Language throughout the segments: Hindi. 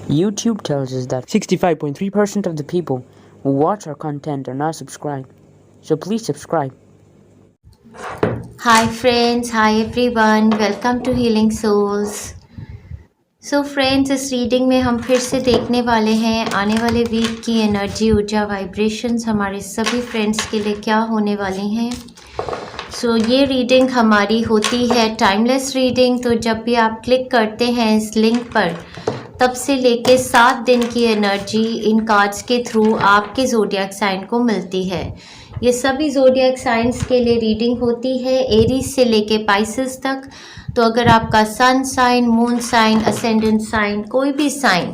YouTube tells us that 65.3% of the people who watch our content are not subscribed. So please subscribe. Hi friends, hi everyone, welcome to Healing Souls. So friends, इस रीडिंग में हम फिर से देखने वाले हैं आने वाले वीक की एनर्जी, ऊर्जा, वाइब्रेशंस हमारे सभी फ्रेंड्स के लिए क्या होने वाली हैं। सो ये रीडिंग हमारी होती है टाइमलेस रीडिंग। तो जब भी आप क्लिक करते हैं इस लिंक पर, तब से लेके 7 दिन की एनर्जी इन कार्ड्स के थ्रू आपके ज़ोडिएक साइन को मिलती है। ये सभी ज़ोडिएक साइंस के लिए रीडिंग होती है, एरीज से लेके पाइसेस तक। तो अगर आपका sun sign, moon sign, ascendant sign, कोई भी साइन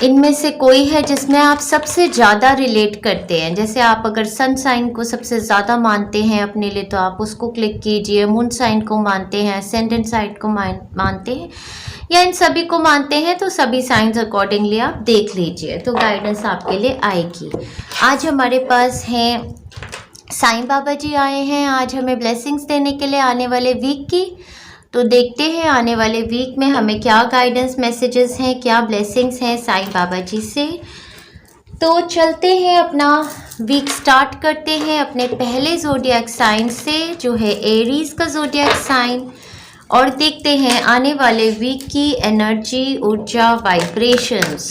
इनमें से कोई है जिसमें आप सबसे ज़्यादा रिलेट करते हैं, जैसे आप अगर सन साइन को सबसे ज़्यादा मानते हैं अपने लिए तो आप उसको क्लिक कीजिए, मून साइन को मानते हैं, असेंडेंट साइन को मानते हैं या इन सभी को मानते हैं तो सभी साइंस अकॉर्डिंगली आप देख लीजिए, तो गाइडेंस आपके लिए आएगी। आज हमारे पास हैं साईं बाबा जी आए हैं आज हमें ब्लेसिंग्स देने के लिए आने वाले वीक की। तो देखते हैं आने वाले वीक में हमें क्या गाइडेंस मैसेजेस हैं, क्या ब्लेसिंग्स हैं साईं बाबा जी से। तो चलते हैं, अपना वीक स्टार्ट करते हैं अपने पहले ज़ोडिएक साइन से, जो है एरीज का ज़ोडिएक साइन, और देखते हैं आने वाले वीक की एनर्जी, ऊर्जा, वाइब्रेशंस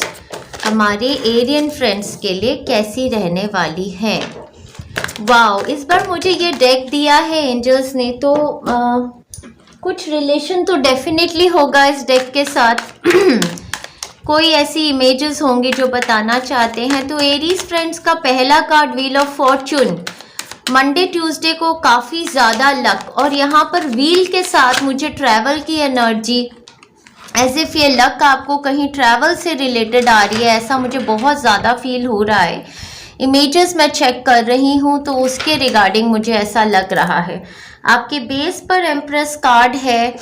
हमारे एरियन फ्रेंड्स के लिए कैसी रहने वाली है। वाओ, इस बार मुझे ये डेक दिया है एंजल्स ने, तो कुछ रिलेशन तो डेफिनेटली होगा इस डेक के साथ। कोई ऐसी इमेजेस होंगी जो बताना चाहते हैं। तो एरीज फ्रेंड्स का पहला card wheel of Fortune, Monday Tuesday को काफ़ी ज़्यादा लक, और यहाँ पर व्हील के साथ मुझे ट्रैवल की एनर्जी, एज इफ ये लक आपको कहीं ट्रैवल से रिलेटेड आ रही है, ऐसा मुझे बहुत ज़्यादा फील हो रहा है। इमेजेस मैं चेक कर रही हूँ तो उसके रिगार्डिंग मुझे ऐसा लग रहा है। आपके बेस पर एम्प्रेस कार्ड है,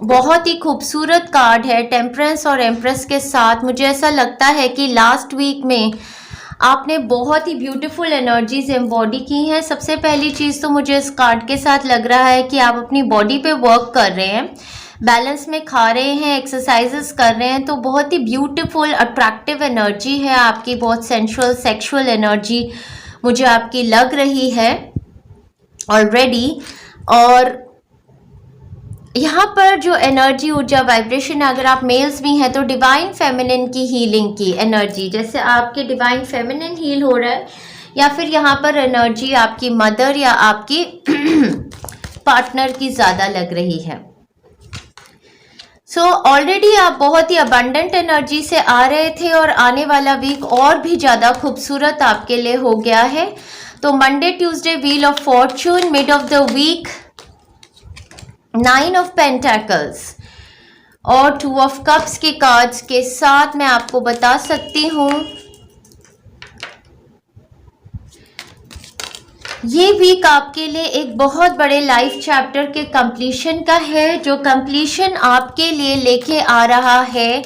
बहुत ही खूबसूरत कार्ड है। टेम्परेंस और एम्प्रेस के साथ मुझे ऐसा लगता है कि लास्ट वीक में आपने बहुत ही ब्यूटीफुल एनर्जीज एम्बॉडी की हैं। सबसे पहली चीज़ तो मुझे इस कार्ड के साथ लग रहा है कि आप अपनी बॉडी पे वर्क कर रहे हैं, बैलेंस में खा रहे हैं, एक्सरसाइजेस कर रहे हैं। तो बहुत ही ब्यूटीफुल अट्रैक्टिव एनर्जी है आपकी, बहुत सेंशुअल सेक्सुअल एनर्जी मुझे आपकी लग रही है ऑलरेडी। और यहाँ पर जो एनर्जी, ऊर्जा, वाइब्रेशन, अगर आप मेल्स भी हैं तो डिवाइन फेमिनिन की हीलिंग की एनर्जी, जैसे आपके डिवाइन फेमिनिन हील हो रहा है, या फिर यहाँ पर एनर्जी आपकी मदर या आपकी पार्टनर की ज़्यादा लग रही है। सो ऑलरेडी आप बहुत ही अबंडेंट एनर्जी से आ रहे थे और आने वाला वीक और भी ज़्यादा खूबसूरत आपके लिए हो गया है। तो Monday Tuesday wheel of fortune, mid of the week 9 of pentacles और 2 ऑफ कप्स के कार्ड्स के साथ मैं आपको बता सकती हूँ ये वीक आपके लिए एक बहुत बड़े लाइफ चैप्टर के कंप्लीशन का है, जो कंप्लीशन आपके लिए लेके आ रहा है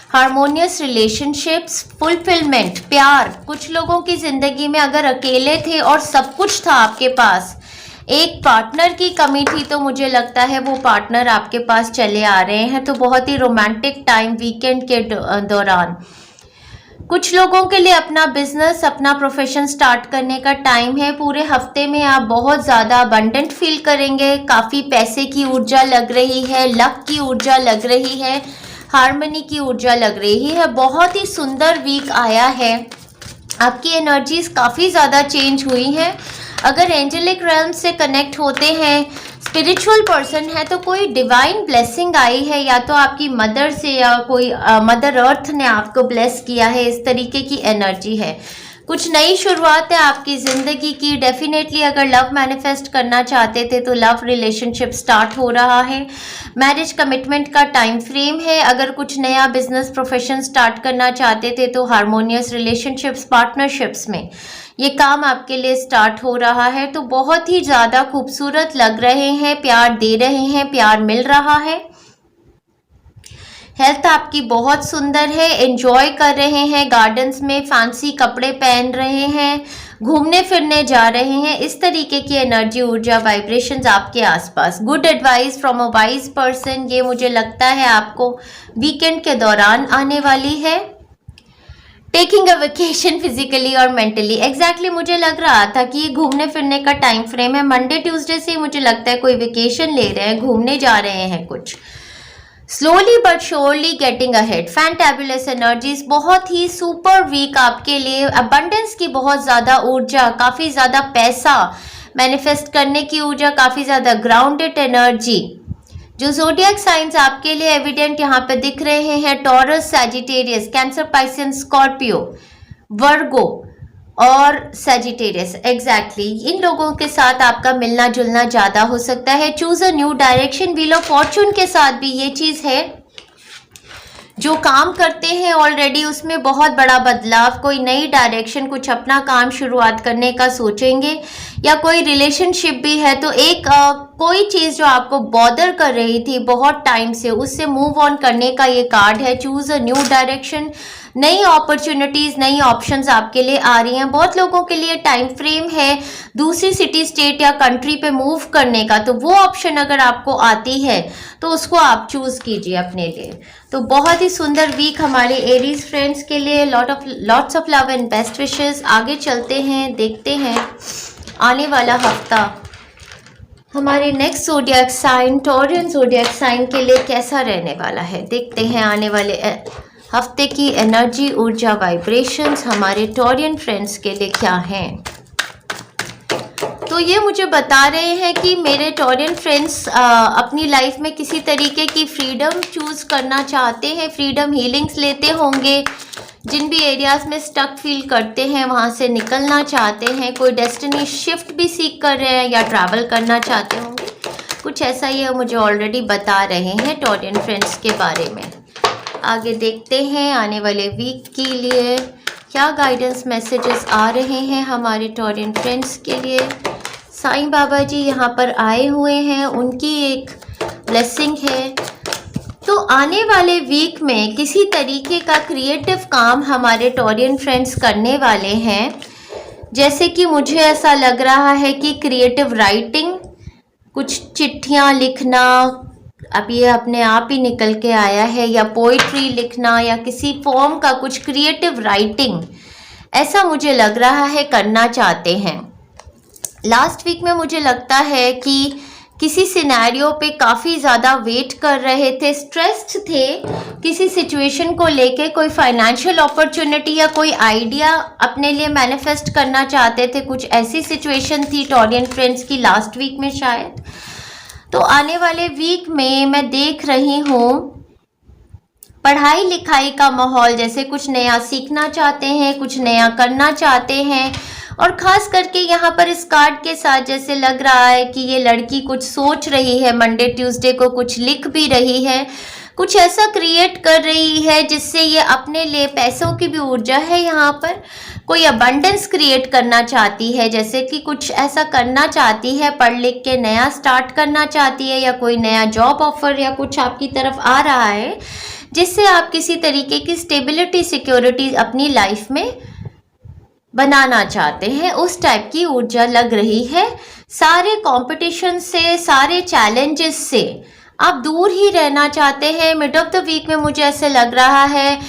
हार्मोनियस रिलेशनशिप्स, फुलफिलमेंट, प्यार। कुछ लोगों की ज़िंदगी में अगर अकेले थे और सब कुछ था आपके पास, एक पार्टनर की कमी थी, तो मुझे लगता है वो पार्टनर आपके पास चले आ रहे हैं। तो बहुत ही रोमांटिक टाइम वीकेंड के दौरान कुछ लोगों के लिए अपना बिजनेस, अपना प्रोफेशन स्टार्ट करने का टाइम है। पूरे हफ्ते में आप बहुत ज़्यादा अबंडेंट फील करेंगे, काफ़ी पैसे की ऊर्जा लग रही है, लक की ऊर्जा लग रही है, हार्मनी की ऊर्जा लग रही है। बहुत ही सुंदर वीक आया है, आपकी एनर्जीज काफ़ी ज़्यादा चेंज हुई हैं। अगर एंजेलिक रेल्म से कनेक्ट होते हैं, स्पिरिचुअल पर्सन है, तो कोई डिवाइन ब्लेसिंग आई है, या तो आपकी मदर से या कोई मदर अर्थ ने आपको ब्लेस किया है, इस तरीके की एनर्जी है। कुछ नई शुरुआत है आपकी ज़िंदगी की। डेफिनेटली अगर लव मैनिफेस्ट करना चाहते थे तो लव रिलेशनशिप स्टार्ट हो रहा है। मैरिज कमिटमेंट का टाइम फ्रेम है। अगर कुछ नया बिजनेस प्रोफेशन स्टार्ट करना चाहते थे तो हार्मोनियस रिलेशनशिप्स, पार्टनरशिप्स में ये काम आपके लिए स्टार्ट हो रहा है। तो बहुत ही ज़्यादा खूबसूरत लग रहे हैं, प्यार दे रहे हैं, प्यार मिल रहा है। हेल्थ आपकी बहुत सुंदर है, एंजॉय कर रहे हैं, गार्डन्स में फैंसी कपड़े पहन रहे हैं, घूमने फिरने जा रहे हैं, इस तरीके की एनर्जी, ऊर्जा, वाइब्रेशंस आपके आसपास। Good advice from a wise person, ये मुझे लगता है आपको वीकेंड के दौरान आने वाली है। टेकिंग अ वेकेशन फिजिकली और मेंटली, एग्जैक्टली मुझे लग रहा था कि ये घूमने फिरने का टाइम फ्रेम है। मंडे ट्यूसडे से मुझे लगता है कोई वेकेशन ले रहे हैं, घूमने जा रहे हैं कुछ। Slowly but surely getting ahead, fantabulous energies, बहुत ही सुपर वीक आपके लिए। अबंडेंस की बहुत ज़्यादा ऊर्जा, काफ़ी ज़्यादा पैसा मैनिफेस्ट करने की ऊर्जा, काफ़ी ज़्यादा ग्राउंडेड एनर्जी। जो जोडियक साइंस आपके लिए एविडेंट यहाँ पे दिख रहे हैं, टॉरस, सैजिटेरियस, कैंसर, पाइसेंस, स्कॉर्पियो, वर्गो और सैजिटेरियस, एग्जैक्टली इन लोगों के साथ आपका मिलना जुलना ज़्यादा हो सकता है। Choose a new direction, wheel of Fortune के साथ भी ये चीज़ है। जो काम करते हैं ऑलरेडी उसमें बहुत बड़ा बदलाव, कोई नई डायरेक्शन, कुछ अपना काम शुरुआत करने का सोचेंगे, या कोई रिलेशनशिप भी है तो एक कोई चीज़ जो आपको बॉदर कर रही थी बहुत टाइम से, उससे मूव ऑन करने का ये कार्ड है। चूज अ न्यू डायरेक्शन, नई अपॉर्चुनिटीज़, नई ऑप्शंस आपके लिए आ रही हैं। बहुत लोगों के लिए टाइम फ्रेम है दूसरी सिटी, स्टेट या कंट्री पे मूव करने का, तो वो ऑप्शन अगर आपको आती है तो उसको आप चूज़ कीजिए अपने लिए। तो बहुत ही सुंदर वीक हमारे एरीज फ्रेंड्स के लिए। Lots of love and best wishes. आगे चलते हैं, देखते हैं आने वाला हफ्ता हमारे next zodiac sign, Taurean zodiac sign के लिए कैसा रहने वाला है। देखते हैं आने वाले हफ्ते की एनर्जी, ऊर्जा, वाइब्रेशंस हमारे टॉरियन फ्रेंड्स के लिए क्या हैं। तो ये मुझे बता रहे हैं कि मेरे टॉरियन फ्रेंड्स अपनी लाइफ में किसी तरीके की फ्रीडम चूज़ करना चाहते हैं, फ्रीडम हीलिंग्स लेते होंगे, जिन भी एरियाज़ में स्टक फील करते हैं वहाँ से निकलना चाहते हैं, कोई डेस्टिनी शिफ्ट भी सीख कर रहे हैं या ट्रैवल करना चाहते होंगे, कुछ ऐसा ही मुझे ऑलरेडी बता रहे हैं टॉरियन फ्रेंड्स के बारे में। आगे देखते हैं आने वाले वीक के लिए क्या गाइडेंस मैसेजेस आ रहे हैं हमारे टॉरियन फ्रेंड्स के लिए। साईं बाबा जी यहाँ पर आए हुए हैं, उनकी एक ब्लेसिंग है। तो आने वाले वीक में किसी तरीके का क्रिएटिव काम हमारे टॉरियन फ्रेंड्स करने वाले हैं। जैसे कि मुझे ऐसा लग रहा है कि क्रिएटिव राइटिंग, कुछ चिट्ठियाँ लिखना, अब ये अपने आप ही निकल के आया है, या पोइट्री लिखना, या किसी फॉर्म का कुछ क्रिएटिव राइटिंग, ऐसा मुझे लग रहा है करना चाहते हैं। लास्ट वीक में मुझे लगता है कि किसी सिनेरियो पे काफ़ी ज़्यादा वेट कर रहे थे, स्ट्रेस्ड थे किसी सिचुएशन को लेके, कोई फाइनेंशियल अपॉर्चुनिटी या कोई आइडिया अपने लिए मैनिफेस्ट करना चाहते थे, कुछ ऐसी सिचुएशन थी टॉरियन फ्रेंड्स की लास्ट वीक में शायद। तो आने वाले वीक में मैं देख रही हूँ पढ़ाई लिखाई का माहौल, जैसे कुछ नया सीखना चाहते हैं, कुछ नया करना चाहते हैं, और ख़ास करके यहाँ पर इस कार्ड के साथ जैसे लग रहा है कि ये लड़की कुछ सोच रही है, मंडे ट्यूसडे को कुछ लिख भी रही है, कुछ ऐसा क्रिएट कर रही है जिससे ये अपने लिए, पैसों की भी ऊर्जा है यहाँ पर, कोई अबंडेंस क्रिएट करना चाहती है, जैसे कि कुछ ऐसा करना चाहती है, पढ़ लिख के नया स्टार्ट करना चाहती है, या कोई नया जॉब ऑफर या कुछ आपकी तरफ आ रहा है जिससे आप किसी तरीके की स्टेबिलिटी, सिक्योरिटी अपनी लाइफ में बनाना चाहते हैं, उस टाइप की ऊर्जा लग रही है। सारे कंपटीशन से, सारे चैलेंजेस से आप दूर ही रहना चाहते हैं। मिड ऑफ द वीक में मुझे ऐसे लग रहा है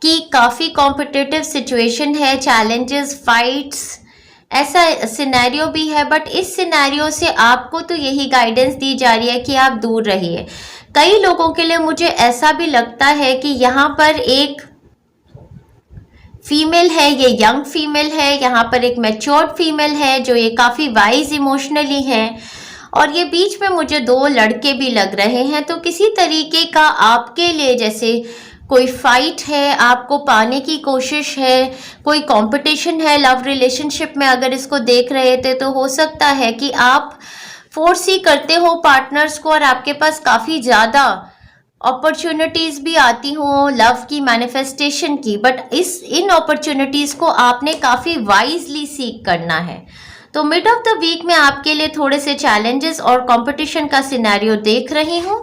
कि काफ़ी कॉम्पिटिटिव सिचुएशन है, चैलेंजेस, फाइट्स, ऐसा सिनेरियो भी है, बट इस सिनेरियो से आपको तो यही गाइडेंस दी जा रही है कि आप दूर रहिए। कई लोगों के लिए मुझे ऐसा भी लगता है कि यहाँ पर एक फीमेल है, ये यंग फीमेल है, यहाँ पर एक मैच्योर्ड फीमेल है जो ये काफ़ी वाइज इमोशनली है, और ये बीच में मुझे दो लड़के भी लग रहे हैं। तो किसी तरीके का आपके लिए जैसे कोई फाइट है, आपको पाने की कोशिश है, कोई कंपटीशन है लव रिलेशनशिप में। अगर इसको देख रहे थे तो हो सकता है कि आप फोर्स ही करते हो पार्टनर्स को, और आपके पास काफ़ी ज़्यादा अपॉर्चुनिटीज़ भी आती हों लव की, मैनिफेस्टेशन की, बट इन अपॉर्चुनिटीज़ को आपने काफ़ी वाइजली सीख करना है। तो मिड ऑफ द वीक में आपके लिए थोड़े से चैलेंजेस और कंपटीशन का सिनेरियो देख रही हूँ।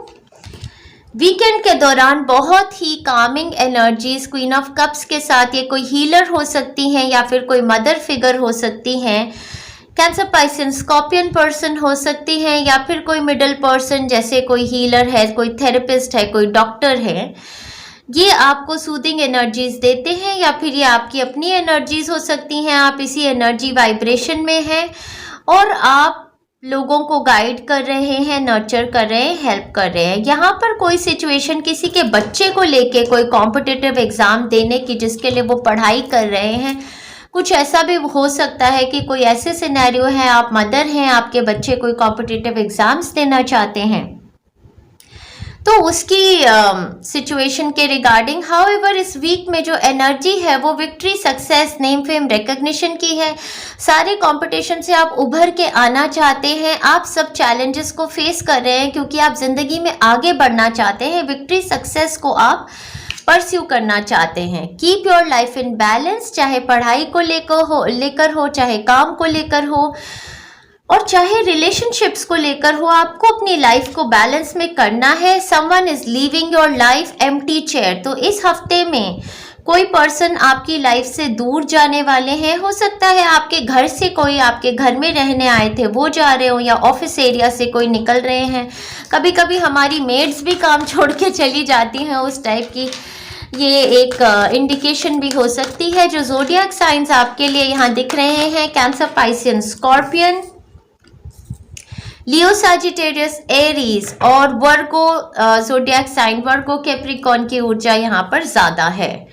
वीकेंड के दौरान बहुत ही calming energies queen of cups के साथ, ये कोई हीलर हो सकती हैं या फिर कोई मदर फिगर हो सकती हैं, कैंसर पाइसन स्कॉर्पियन पर्सन हो सकती हैं या फिर कोई मिडिल पर्सन जैसे कोई हीलर है, कोई थेरेपिस्ट है, कोई डॉक्टर है। ये आपको सूदिंग एनर्जीज देते हैं या फिर ये आपकी अपनी एनर्जीज हो सकती हैं। आप इसी एनर्जी वाइब्रेशन में हैं और आप लोगों को गाइड कर रहे हैं, नर्चर कर रहे हैं, हेल्प कर रहे हैं। यहाँ पर कोई सिचुएशन किसी के बच्चे को लेके, कोई कॉम्पिटिटिव एग्जाम देने की जिसके लिए वो पढ़ाई कर रहे हैं, कुछ ऐसा भी हो सकता है कि कोई ऐसे सिनेरियो है, आप मदर हैं, आपके बच्चे कोई कॉम्पिटिटिव एग्जाम्स देना चाहते हैं, तो उसकी सिचुएशन के रिगार्डिंग। हाउएवर इस वीक में जो एनर्जी है वो victory, success, name, fame, recognition की है। सारे कंपटीशन से आप उभर के आना चाहते हैं। आप सब चैलेंजेस को फेस कर रहे हैं क्योंकि आप जिंदगी में आगे बढ़ना चाहते हैं। विक्ट्री, सक्सेस को आप परस्यू करना चाहते हैं। Keep your life in balance, चाहे पढ़ाई को लेकर हो, चाहे काम को लेकर हो और चाहे रिलेशनशिप्स को लेकर हो, आपको अपनी लाइफ को बैलेंस में करना है। Someone is leaving your life empty chair, तो इस हफ्ते में कोई पर्सन आपकी लाइफ से दूर जाने वाले हैं। हो सकता है आपके घर से कोई आपके घर में रहने आए थे वो जा रहे हो, या ऑफिस एरिया से कोई निकल रहे हैं। कभी कभी हमारी मेड्स भी काम छोड़ के चली जाती हैं, उस टाइप की ये एक इंडिकेशन भी हो सकती है। जो ज़ोडिएक साइंस आपके लिए यहाँ दिख रहे हैं, कैंसर, पाइसन, स्कॉर्पियन, लियो, सजिटेरियस, एरीज और वर्गो ज़ोडिएक साइन, वर्गो, कैप्रिकॉर्न की ऊर्जा यहाँ पर ज़्यादा है।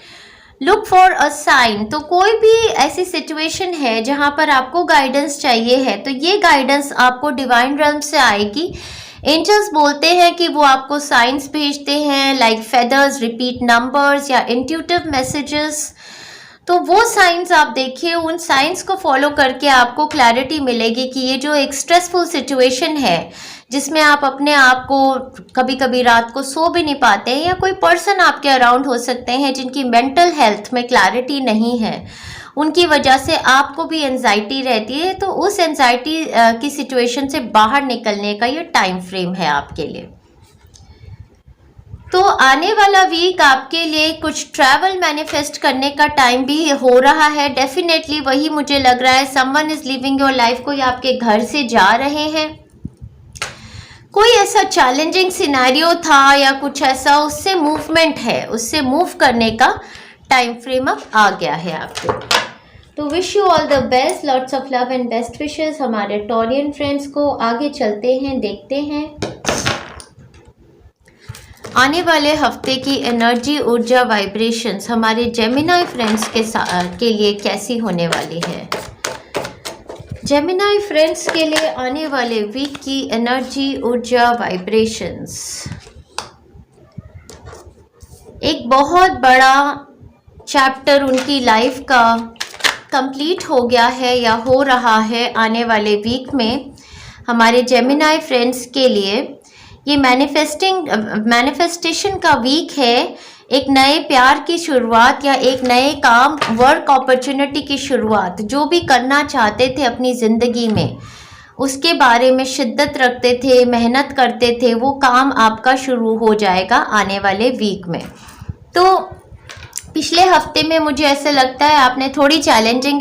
लुक फॉर अ साइन, तो कोई भी ऐसी सिचुएशन है जहाँ पर आपको गाइडेंस चाहिए है, तो ये गाइडेंस आपको डिवाइन रेल्म से आएगी। एंजल्स बोलते हैं कि वो आपको साइंस भेजते हैं, लाइक फेदर्स, रिपीट नंबर्स या इंट्यूटिव मैसेजेस। तो वो साइंस आप देखिए, उन साइंस को फॉलो करके आपको क्लैरिटी मिलेगी कि ये जो एक स्ट्रेसफुल सिचुएशन है जिसमें आप अपने आप को कभी कभी रात को सो भी नहीं पाते हैं, या कोई पर्सन आपके अराउंड हो सकते हैं जिनकी मेंटल हेल्थ में क्लैरिटी नहीं है, उनकी वजह से आपको भी एंजाइटी रहती है। तो उस एंजाइटी की सिचुएशन से बाहर निकलने का ये टाइम फ्रेम है आपके लिए। तो आने वाला वीक आपके लिए कुछ ट्रैवल मैनिफेस्ट करने का टाइम भी हो रहा है। डेफिनेटली वही मुझे लग रहा है। Someone is living your life, कोई आपके घर से जा रहे हैं, कोई ऐसा चैलेंजिंग सिनेरियो था या कुछ ऐसा, उससे मूवमेंट है, उससे मूव करने का टाइम फ्रेम अब आ गया है आपको। तो wish you all the best, lots of love and best wishes हमारे टॉरियन फ्रेंड्स को। आगे चलते हैं, देखते हैं आने वाले हफ्ते की एनर्जी, ऊर्जा, वाइब्रेशंस हमारे जेमिनाई फ्रेंड्स के लिए कैसी होने वाली है। जेमिनाई फ्रेंड्स के लिए आने वाले वीक की एनर्जी, ऊर्जा, वाइब्रेशंस। एक बहुत बड़ा चैप्टर उनकी लाइफ का कंप्लीट हो गया है या हो रहा है आने वाले वीक में हमारे जेमिनाई फ्रेंड्स के लिए। ये मैनिफेस्टेशन का वीक है, एक नए प्यार की शुरुआत या एक नए काम, वर्क अपॉर्चुनिटी की शुरुआत। जो भी करना चाहते थे अपनी ज़िंदगी में, उसके बारे में शिद्दत रखते थे, मेहनत करते थे, वो काम आपका शुरू हो जाएगा आने वाले वीक में। तो पिछले हफ्ते में मुझे ऐसा लगता है आपने थोड़ी चैलेंजिंग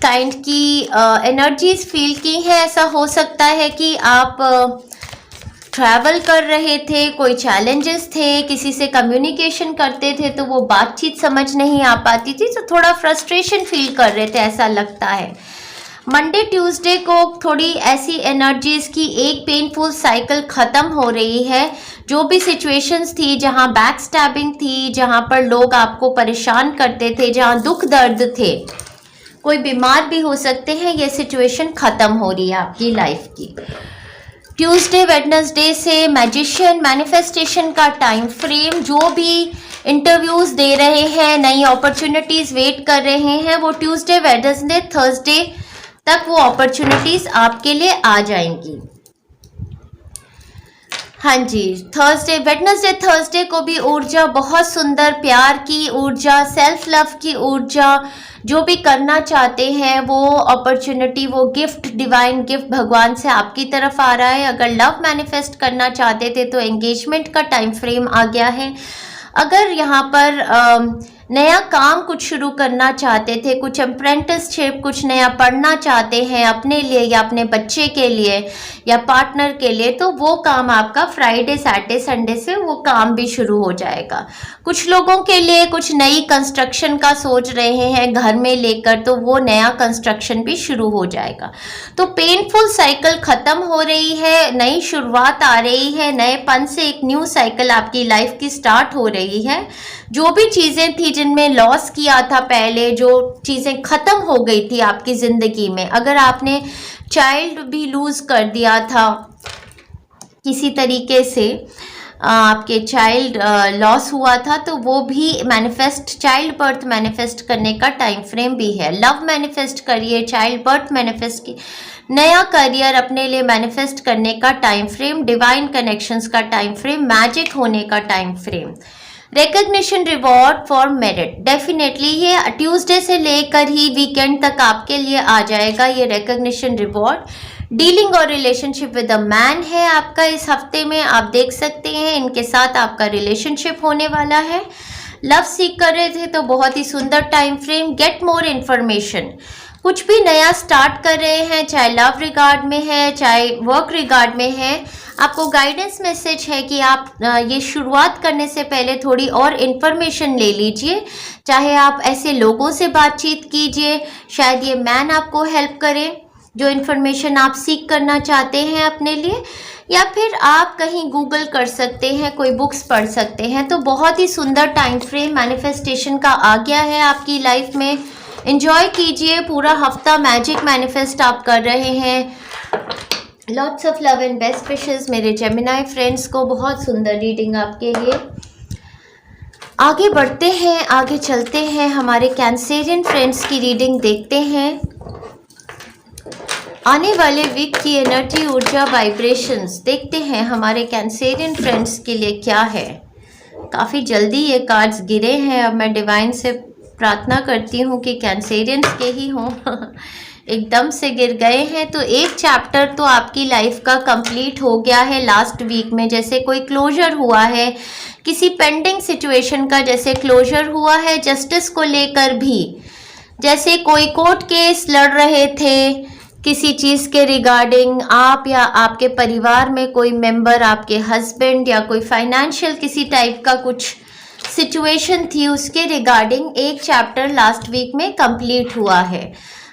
काइंड की एनर्जीज फील की हैं। ऐसा हो सकता है कि आप ट्रैवल कर रहे थे, कोई चैलेंजेस थे, किसी से कम्युनिकेशन करते थे तो वो बातचीत समझ नहीं आ पाती थी, तो थोड़ा फ्रस्ट्रेशन फील कर रहे थे, ऐसा लगता है। मंडे ट्यूसडे को थोड़ी ऐसी एनर्जीज की एक पेनफुल साइकिल ख़त्म हो रही है। जो भी सिचुएशंस थी जहां बैक स्टैबिंग थी, जहां पर लोग आपको परेशान करते थे, जहां दुख दर्द थे, कोई बीमार भी हो सकते हैं, ये सिचुएशन ख़त्म हो रही है आपकी लाइफ की। ट्यूसडे वेडनेसडे से मैजिशियन, मैनिफेस्टेशन का टाइम फ्रेम, जो भी इंटरव्यूज़ दे रहे हैं, नई अपॉर्चुनिटीज़ वेट कर रहे हैं, वो ट्यूसडे वेडनेसडे थर्सडे तक वो अपॉर्चुनिटीज़ आपके लिए आ जाएंगी। हाँ जी, थर्सडे, वेडनेसडे, थर्सडे को भी ऊर्जा बहुत सुंदर, प्यार की ऊर्जा, सेल्फ लव की ऊर्जा, जो भी करना चाहते हैं वो अपॉर्चुनिटी, वो गिफ्ट, डिवाइन गिफ्ट भगवान से आपकी तरफ आ रहा है। अगर लव मैनिफेस्ट करना चाहते थे तो एंगेजमेंट का टाइम फ्रेम आ गया है। अगर यहाँ पर नया काम कुछ शुरू करना चाहते थे, कुछ अप्रेंटिसशिप, कुछ नया पढ़ना चाहते हैं अपने लिए या अपने बच्चे के लिए या पार्टनर के लिए, तो वो काम आपका फ्राइडे, सैटरडे, संडे से वो काम भी शुरू हो जाएगा। कुछ लोगों के लिए कुछ नई कंस्ट्रक्शन का सोच रहे हैं घर में लेकर, तो वो नया कंस्ट्रक्शन भी शुरू हो जाएगा। तो पेनफुल साइकिल खत्म हो रही है, नई शुरुआत आ रही है, नएपन से एक न्यू साइकिल आपकी लाइफ की स्टार्ट हो रही है। जो भी चीज़ें थी जिनमें लॉस किया था पहले, जो चीज़ें ख़त्म हो गई थी आपकी ज़िंदगी में, अगर आपने चाइल्ड भी लूज़ कर दिया था किसी तरीके से, आपके चाइल्ड लॉस हुआ था, तो वो भी मैनिफेस्ट, चाइल्ड बर्थ मैनिफेस्ट करने का टाइम फ्रेम भी है। लव मैनिफेस्ट करिए, चाइल्ड बर्थ मैनिफेस्ट की, नया करियर अपने लिए मैनिफेस्ट करने का टाइम फ्रेम, डिवाइन कनेक्शंस का टाइम फ्रेम, मैजिक होने का time frame. Recognition, reward for merit, definitely ये ट्यूसडे से लेकर ही वीकेंड तक आपके लिए आ जाएगा ये रिकग्निशन, रिवॉर्ड। डीलिंग और रिलेशनशिप विद अ मैन है आपका इस हफ्ते में, आप देख सकते हैं इनके साथ आपका रिलेशनशिप होने वाला है। लव सीख कर रहे थे तो बहुत ही सुंदर time frame. Get more information, कुछ भी नया स्टार्ट कर रहे हैं, चाहे लव रिगार्ड में है, चाहे वर्क रिगार्ड में है, आपको गाइडेंस मैसेज है कि आप ये शुरुआत करने से पहले थोड़ी और इन्फॉर्मेशन ले लीजिए। चाहे आप ऐसे लोगों से बातचीत कीजिए, शायद ये मैन आपको हेल्प करे जो इन्फॉर्मेशन आप सीख करना चाहते हैं अपने लिए, या फिर आप कहीं गूगल कर सकते हैं, कोई बुक्स पढ़ सकते हैं। तो बहुत ही सुंदर टाइम फ्रेम मैनिफेस्टेशन का आ गया है आपकी लाइफ में। एंजॉय कीजिए, पूरा हफ्ता मैजिक मैनिफेस्ट आप कर रहे हैं। Lots of love and best wishes मेरे जेमिनाई फ्रेंड्स को, बहुत सुंदर रीडिंग आपके लिए। आगे बढ़ते हैं, आगे चलते हैं, हमारे कैंसेरियन फ्रेंड्स की रीडिंग देखते हैं। आने वाले वीक की एनर्जी, ऊर्जा, वाइब्रेशंस देखते हैं हमारे कैंसेरियन फ्रेंड्स के लिए क्या है। काफ़ी जल्दी ये कार्ड्स गिरे हैं, अब मैं डिवाइन से प्रार्थना करती हूँ कि कैंसेरियंस के ही हों एकदम से गिर गए हैं। तो एक चैप्टर तो आपकी लाइफ का कंप्लीट हो गया है लास्ट वीक में, जैसे कोई क्लोजर हुआ है, किसी पेंडिंग सिचुएशन का जैसे क्लोजर हुआ है, जस्टिस को लेकर भी, जैसे कोई कोर्ट केस लड़ रहे थे किसी चीज़ के रिगार्डिंग, आप या आपके परिवार में कोई मेंबर, आपके हस्बैंड या कोई फाइनेंशियल किसी टाइप का कुछ सिचुएशन थी, उसके रिगार्डिंग एक चैप्टर लास्ट वीक में कंप्लीट हुआ है।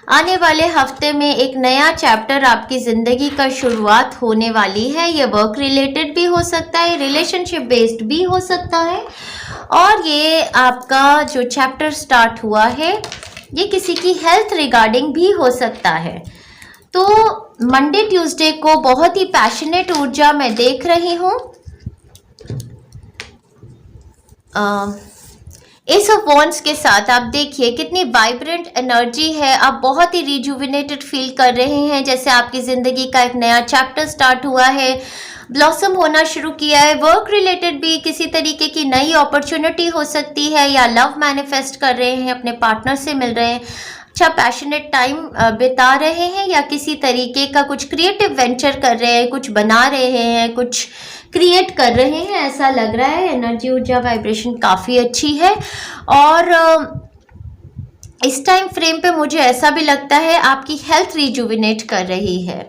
आने वाले हफ्ते में एक नया चैप्टर आपकी ज़िंदगी का शुरुआत होने वाली है। ये वर्क रिलेटेड भी हो सकता है, रिलेशनशिप बेस्ड भी हो सकता है, और ये आपका जो चैप्टर स्टार्ट हुआ है ये किसी की हेल्थ रिगार्डिंग भी हो सकता है। तो मंडे ट्यूसडे को बहुत ही पैशनेट ऊर्जा मैं देख रही हूँ। एस ऑफ वॉन्ड्स के साथ आप देखिए कितनी वाइब्रेंट एनर्जी है, आप बहुत ही रिजुविनेटेड फील कर रहे हैं, जैसे आपकी ज़िंदगी का एक नया चैप्टर स्टार्ट हुआ है, ब्लॉसम होना शुरू किया है। वर्क रिलेटेड भी किसी तरीके की नई अपॉर्चुनिटी हो सकती है, या लव मैनिफेस्ट कर रहे हैं, अपने पार्टनर से मिल रहे हैं, अच्छा पैशनेट टाइम बिता रहे हैं, या किसी तरीके का कुछ क्रिएटिव वेंचर कर रहे हैं, कुछ बना रहे हैं, कुछ क्रिएट कर रहे हैं, ऐसा लग रहा है। एनर्जी, ऊर्जा, वाइब्रेशन काफ़ी अच्छी है। और इस टाइम फ्रेम पे मुझे ऐसा भी लगता है आपकी हेल्थ रिजुविनेट कर रही है।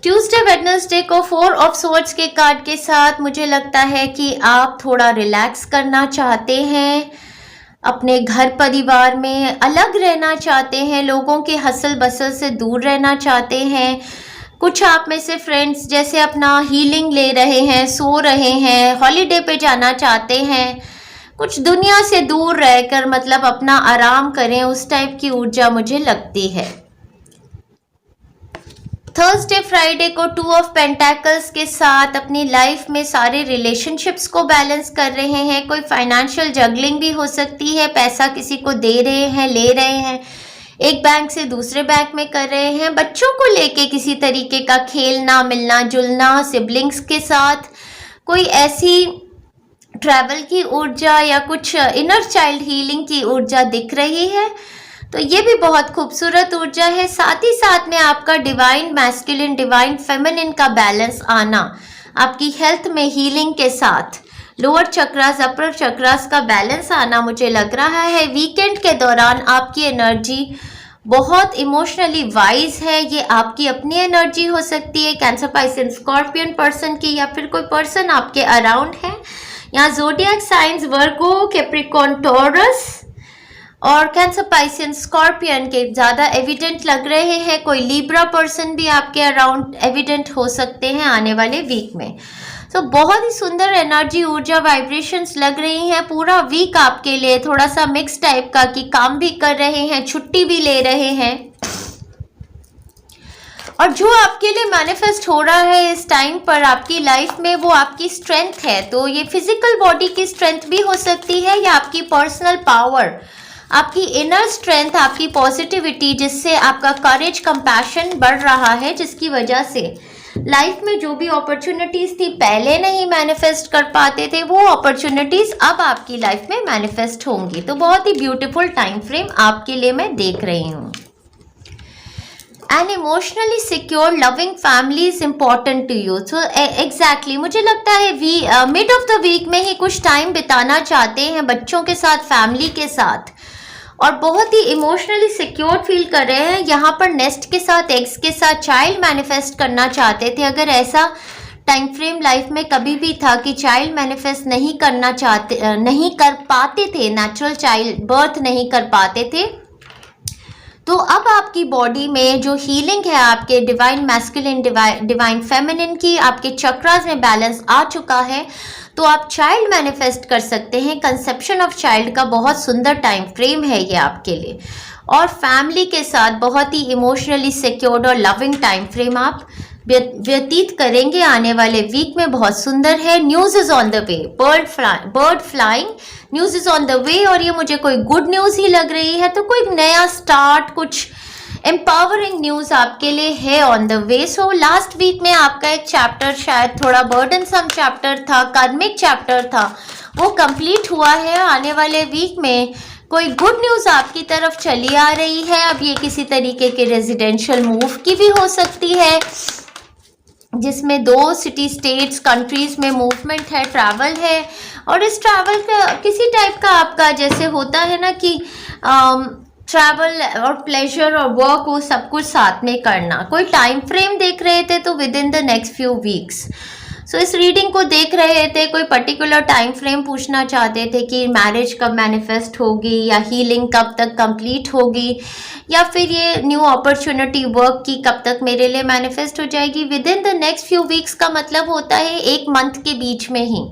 ट्यूसडे वेडनेसडे को 4 ऑफ सोर्ड्स के कार्ड के साथ मुझे लगता है कि आप थोड़ा रिलैक्स करना चाहते हैं, अपने घर परिवार में अलग रहना चाहते हैं, लोगों के हसल बसल से दूर रहना चाहते हैं। कुछ आप में से फ्रेंड्स जैसे अपना हीलिंग ले रहे हैं, सो रहे हैं, हॉलीडे पे जाना चाहते हैं, कुछ दुनिया से दूर रहकर मतलब अपना आराम करें, उस टाइप की ऊर्जा मुझे लगती है। थर्सडे फ्राइडे को 2 ऑफ पेंटेकल्स के साथ अपनी लाइफ में सारे रिलेशनशिप्स को बैलेंस कर रहे हैं। कोई फाइनेंशियल जगलिंग भी हो सकती है, पैसा किसी को दे रहे हैं, ले रहे हैं, एक बैंक से दूसरे बैंक में कर रहे हैं, बच्चों को लेके किसी तरीके का खेलना, मिलना जुलना, सिबलिंग्स के साथ कोई ऐसी ट्रैवल की ऊर्जा या कुछ इनर चाइल्ड हीलिंग की ऊर्जा दिख रही है। तो ये भी बहुत खूबसूरत ऊर्जा है। साथ ही साथ में आपका डिवाइन मैस्कुलिन डिवाइन फेमिनिन का बैलेंस आना, आपकी हेल्थ में हीलिंग के साथ लोअर चक्रास अपर चक्रास का बैलेंस आना मुझे लग रहा है। वीकेंड के दौरान आपकी एनर्जी बहुत इमोशनली वाइज है। ये आपकी अपनी एनर्जी हो सकती है, कैंसर पाइसेंस स्कॉर्पियन पर्सन की, या फिर कोई पर्सन आपके अराउंड है। यहाँ जोडियक साइंस वर्गो, कैप्रिकॉर्न, टॉरस और कैंसर पाइसेंस स्कॉर्पियन के ज़्यादा एविडेंट लग रहे हैं। कोई लिब्रा पर्सन भी आपके अराउंड एविडेंट हो सकते हैं आने वाले वीक में। तो बहुत ही सुंदर एनर्जी, ऊर्जा, वाइब्रेशंस लग रही हैं। पूरा वीक आपके लिए थोड़ा सा मिक्स टाइप का, कि काम भी कर रहे हैं, छुट्टी भी ले रहे हैं। और जो आपके लिए मैनिफेस्ट हो रहा है इस टाइम पर आपकी लाइफ में, वो आपकी स्ट्रेंथ है। तो ये फिजिकल बॉडी की स्ट्रेंथ भी हो सकती है, या आपकी पर्सनल पावर, आपकी इनर स्ट्रेंथ, आपकी पॉजिटिविटी, जिससे आपका करेज, कंपैशन बढ़ रहा है, जिसकी वजह से लाइफ में जो भी अपॉर्चुनिटीज थी पहले नहीं मैनिफेस्ट कर पाते थे, वो अपॉर्चुनिटीज अब आपकी लाइफ में मैनिफेस्ट होंगी। तो बहुत ही ब्यूटीफुल टाइम फ्रेम आपके लिए मैं देख रही हूँ। An emotionally secure loving family is important to you. तो एग्जैक्टली मुझे लगता है मिड ऑफ द वीक में ही कुछ टाइम बिताना चाहते हैं बच्चों के साथ, फैमिली के साथ, और बहुत ही इमोशनली सिक्योर फील कर रहे हैं। यहाँ पर नेस्ट के साथ, एग्स के साथ चाइल्ड मैनिफेस्ट करना चाहते थे। अगर ऐसा टाइम फ्रेम लाइफ में कभी भी था कि चाइल्ड मैनिफेस्ट नहीं कर पाते थे, नेचुरल चाइल्ड बर्थ नहीं कर पाते थे, तो अब आपकी बॉडी में जो हीलिंग है आपके डिवाइन मैस्कुलिन डिवाइन फेमिनिन की, आपके चक्रास में बैलेंस आ चुका है, तो आप चाइल्ड मैनिफेस्ट कर सकते हैं। कंसेप्शन ऑफ चाइल्ड का बहुत सुंदर टाइम फ्रेम है ये आपके लिए, और फैमिली के साथ बहुत ही इमोशनली सिक्योर्ड और लविंग टाइम फ्रेम आप व्यतीत करेंगे आने वाले वीक में। बहुत सुंदर है। News is on the way, bird flying, news is on the वे, और ये मुझे कोई गुड न्यूज़ ही लग रही है। तो कोई नया स्टार्ट, कुछ एम्पावरिंग न्यूज़ आपके लिए है on the way. So last week में आपका एक चैप्टर शायद थोड़ा बर्डनसम चैप्टर था, कार्मिक चैप्टर था, वो कंप्लीट हुआ है। आने वाले वीक में कोई गुड न्यूज़ आपकी तरफ चली आ रही है। अब ये किसी तरीके के रेजिडेंशियल मूव की भी हो सकती है, जिसमें 2 सिटी स्टेट्स कंट्रीज में मूवमेंट है, ट्रैवल है, और इस ट्रैवल का किसी टाइप का आपका जैसे होता है ना कि ट्रैवल और प्लेजर और वर्क वो सब कुछ साथ में करना। कोई टाइम फ्रेम देख रहे थे तो within the next few weeks. So इस रीडिंग को देख रहे थे, कोई पर्टिकुलर टाइम फ्रेम पूछना चाहते थे कि मैरिज कब मैनिफेस्ट होगी, या हीलिंग कब तक कंप्लीट होगी, या फिर ये न्यू अपॉर्चुनिटी वर्क की कब तक मेरे लिए मैनिफेस्ट हो जाएगी। With in the next few weeks का मतलब होता है 1 मंथ के बीच में ही।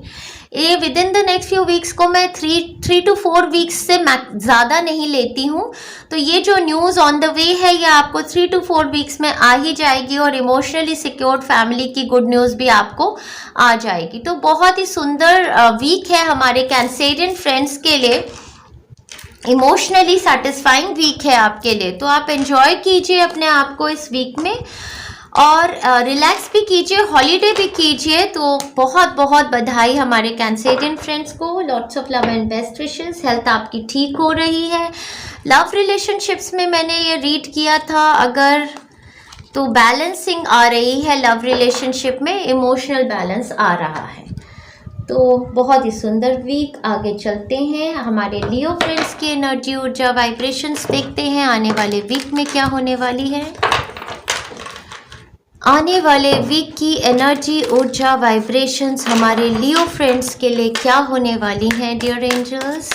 ये with in the next few weeks को मैं 3 to 4 वीक्स से ज़्यादा नहीं लेती हूँ। तो ये जो न्यूज़ ऑन द वे है ये आपको 3 to 4 वीक्स में आ ही जाएगी, और इमोशनली सिक्योर्ड फैमिली की गुड न्यूज़ भी आपको आ जाएगी। तो बहुत ही सुंदर वीक है हमारे कैंसेरियन फ्रेंड्स के लिए, इमोशनली सेटिस्फाइंग वीक है आपके लिए। तो आप एंजॉय कीजिए अपने आप को इस वीक में, और रिलैक्स भी कीजिए, हॉलीडे भी कीजिए। तो बहुत बहुत बधाई हमारे कैंसेरियन फ्रेंड्स को। Lots of love and best wishes. Health आपकी ठीक हो रही है। लव रिलेशनशिप्स में मैंने ये रीड किया था, अगर तो बैलेंसिंग आ रही है लव रिलेशनशिप में, इमोशनल बैलेंस आ रहा है। तो बहुत ही सुंदर वीक। आगे चलते हैं, हमारे लियो फ्रेंड्स की एनर्जी, ऊर्जा, वाइब्रेशंस देखते हैं आने वाले वीक में क्या होने वाली है। आने वाले वीक की एनर्जी, ऊर्जा, वाइब्रेशंस हमारे लियो फ्रेंड्स के लिए क्या होने वाली हैं डियर एंजल्स।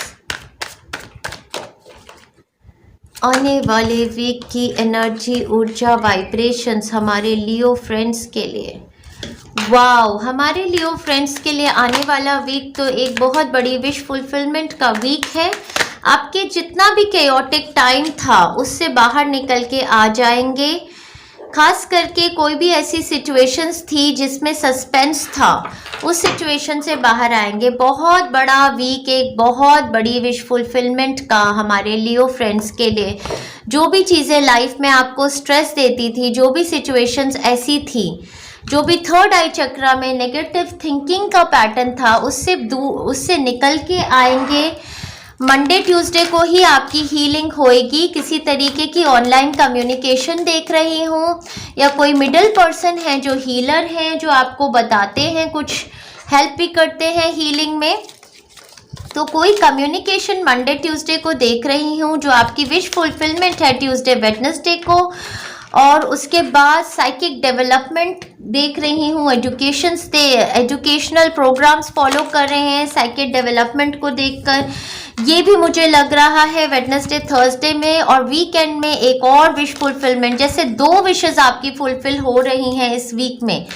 आने वाले वीक की एनर्जी, ऊर्जा, वाइब्रेशंस हमारे लियो फ्रेंड्स के लिए। वाओ, हमारे लियो फ्रेंड्स के लिए आने वाला वीक तो एक बहुत बड़ी विश फुलफिलमेंट का वीक है। आपके जितना भी केओटिक टाइम था उससे बाहर निकल के आ जाएंगे। खास करके कोई भी ऐसी सिचुएशंस थी जिसमें सस्पेंस था, उस सिचुएशन से बाहर आएंगे। बहुत बड़ा वीक, एक बहुत बड़ी विश फुलफिलमेंट का हमारे लियो फ्रेंड्स के लिए। जो भी चीज़ें लाइफ में आपको स्ट्रेस देती थी, जो भी सिचुएशंस ऐसी थी, जो भी थर्ड आई चक्रा में नेगेटिव थिंकिंग का पैटर्न था, उससे निकल के आएंगे। मंडे ट्यूसडे को ही आपकी हीलिंग होएगी। किसी तरीके की ऑनलाइन कम्युनिकेशन देख रही हूँ, या कोई मिडिल पर्सन है जो हीलर हैं, जो आपको बताते हैं, कुछ हेल्प भी करते हैं हीलिंग में। तो कोई कम्युनिकेशन मंडे ट्यूसडे को देख रही हूँ जो आपकी विश फुलफिलमेंट है ट्यूसडे वेडनेसडे को। और उसके बाद साइकिक डेवलपमेंट देख रही हूँ, एजुकेशनल प्रोग्राम्स फॉलो कर रहे हैं साइकिक डेवलपमेंट को देखकर। ये भी मुझे लग रहा है वेडनेसडे थर्सडे में। और वीकेंड में एक और विश फुलफिलमेंट, जैसे 2 विशेस आपकी फुलफिल हो रही हैं इस वीक में।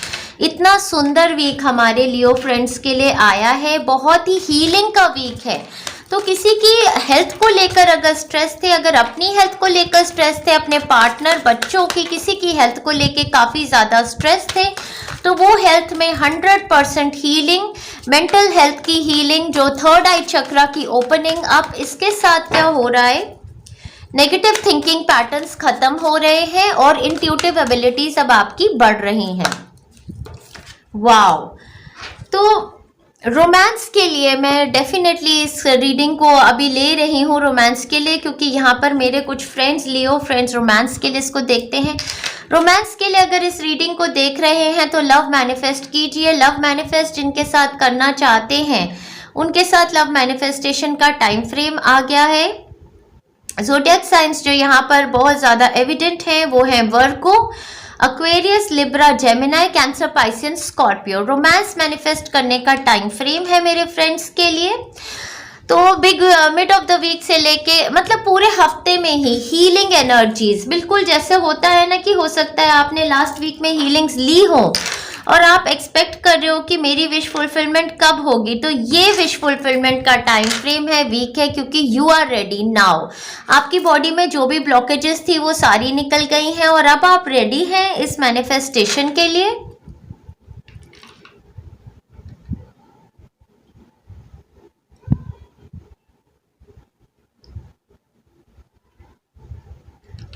इतना सुंदर वीक हमारे लियो फ्रेंड्स के लिए आया है, बहुत ही हीलिंग का वीक है। तो किसी की हेल्थ को लेकर अगर स्ट्रेस थे, अगर अपनी हेल्थ को लेकर स्ट्रेस थे, अपने पार्टनर, बच्चों की, किसी की हेल्थ को लेकर काफ़ी ज़्यादा स्ट्रेस थे, तो वो हेल्थ में 100% हीलिंग, मेंटल हेल्थ की हीलिंग, जो थर्ड आई चक्रा की ओपनिंग। अब इसके साथ क्या हो रहा है, नेगेटिव थिंकिंग पैटर्न्स खत्म हो रहे हैं और इंट्यूटिव एबिलिटीज अब आपकी बढ़ रही हैं। वाओ। तो रोमांस के लिए मैं डेफिनेटली इस रीडिंग को अभी ले रही हूँ रोमांस के लिए, क्योंकि यहाँ पर मेरे कुछ फ्रेंड्स, लियो फ्रेंड्स, रोमांस के लिए इसको देखते हैं। रोमांस के लिए अगर इस रीडिंग को देख रहे हैं तो लव मैनिफेस्ट कीजिए। लव मैनिफेस्ट जिनके साथ करना चाहते हैं उनके साथ लव मैनिफेस्टेशन का टाइम फ्रेम आ गया है। ज़ोडिएक साइंस जो यहाँ पर बहुत ज़्यादा एविडेंट हैं वो हैं Virgo, Aquarius, Libra, Gemini, Cancer, Pisces, Scorpio. Romance manifest करने का टाइम फ्रेम है मेरे फ्रेंड्स के लिए। तो big mid of the week से लेके मतलब पूरे हफ्ते में ही हीलिंग एनर्जीज, बिल्कुल जैसे होता है ना कि हो सकता है आपने लास्ट वीक में हीलिंग्स ली हो और आप एक्सपेक्ट कर रहे हो कि मेरी विश फुलफिलमेंट कब होगी, तो ये विश फुलफिलमेंट का टाइम फ्रेम है, वीक है, क्योंकि यू आर रेडी नाउ। आपकी बॉडी में जो भी ब्लॉकेजेस थी वो सारी निकल गई हैं और अब आप रेडी हैं इस मैनिफेस्टेशन के लिए।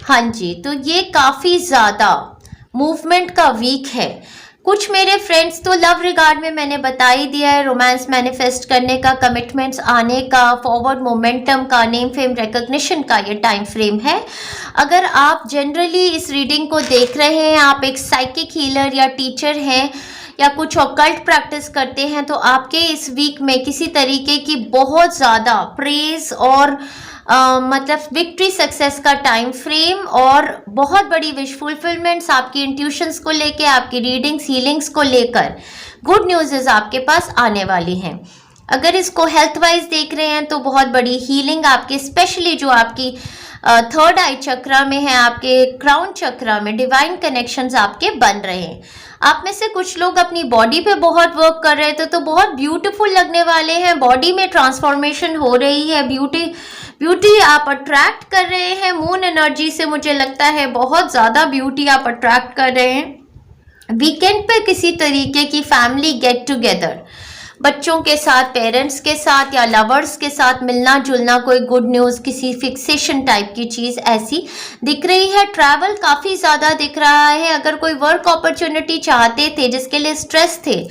हाँ जी, तो ये काफ़ी ज़्यादा मूवमेंट का वीक है। कुछ मेरे फ्रेंड्स तो लव रिगार्ड में मैंने बता ही दिया है, रोमांस मैनिफेस्ट करने का, कमिटमेंट्स आने का, फॉरवर्ड मोमेंटम का, नेम फेम रिकॉग्निशन का ये टाइम फ्रेम है। अगर आप जनरली इस रीडिंग को देख रहे हैं, आप एक साइकिक हीलर या टीचर हैं या कुछ ऑकल्ट प्रैक्टिस करते हैं, तो आपके इस वीक में किसी तरीके की बहुत ज़्यादा प्रेज और मतलब विक्ट्री सक्सेस का टाइम फ्रेम और बहुत बड़ी विश फुलफिलमेंट्स आपकी इंट्यूशंस को लेके, आपकी रीडिंग्स, हीलिंग्स को लेकर गुड न्यूज़ आपके पास आने वाली हैं। अगर इसको हेल्थ वाइज देख रहे हैं तो बहुत बड़ी हीलिंग आपकी, स्पेशली जो आपकी थर्ड आई चक्रा में है, आपके क्राउन चक्रा में डिवाइन कनेक्शंस आपके बन रहे हैं। आप में से कुछ लोग अपनी बॉडी पे बहुत वर्क कर रहे थे तो बहुत ब्यूटीफुल लगने वाले हैं, बॉडी में ट्रांसफॉर्मेशन हो रही है, ब्यूटी आप अट्रैक्ट कर रहे हैं। मून एनर्जी से मुझे लगता है बहुत ज़्यादा ब्यूटी आप अट्रैक्ट कर रहे हैं। वीकेंड पे किसी तरीके की फैमिली गेट टुगेदर, बच्चों के साथ, पेरेंट्स के साथ या लवर्स के साथ मिलना जुलना, कोई गुड न्यूज़, किसी फिक्सेशन टाइप की चीज़ ऐसी दिख रही है। ट्रैवल काफ़ी ज़्यादा दिख रहा है। अगर कोई वर्क अपॉर्चुनिटी चाहते थे, जिसके लिए स्ट्रेस थे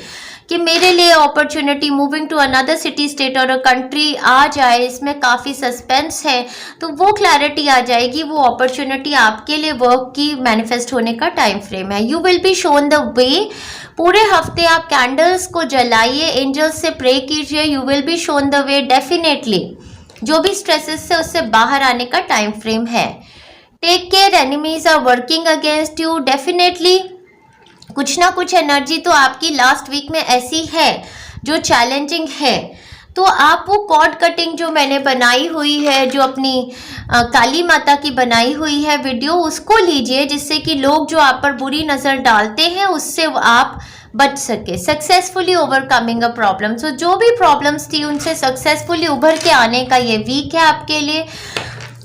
कि मेरे लिए opportunity moving to another city, state और अ कंट्री आ जाए, इसमें काफ़ी सस्पेंस है, तो वो क्लैरिटी आ जाएगी। वो अपॉर्चुनिटी आपके लिए वर्क की मैनिफेस्ट होने का टाइम फ्रेम है। You will be shown the way. पूरे हफ्ते आप कैंडल्स को जलाइए, एंजल्स से प्रे कीजिए, you will be shown the way definitely. जो भी स्ट्रेसेस से उससे बाहर आने का टाइम फ्रेम है। Take care, enemies are working against you, definitely कुछ ना कुछ एनर्जी तो आपकी लास्ट वीक में ऐसी है जो चैलेंजिंग है। तो आप वो कॉर्ड कटिंग जो मैंने बनाई हुई है, जो अपनी काली माता की बनाई हुई है वीडियो, उसको लीजिए, जिससे कि लोग जो आप पर बुरी नज़र डालते हैं उससे आप बच सके। सक्सेसफुली ओवरकमिंग अ प्रॉब्लम, सो जो भी प्रॉब्लम्स थी उनसे सक्सेसफुली उभर के आने का ये वीक है आपके लिए।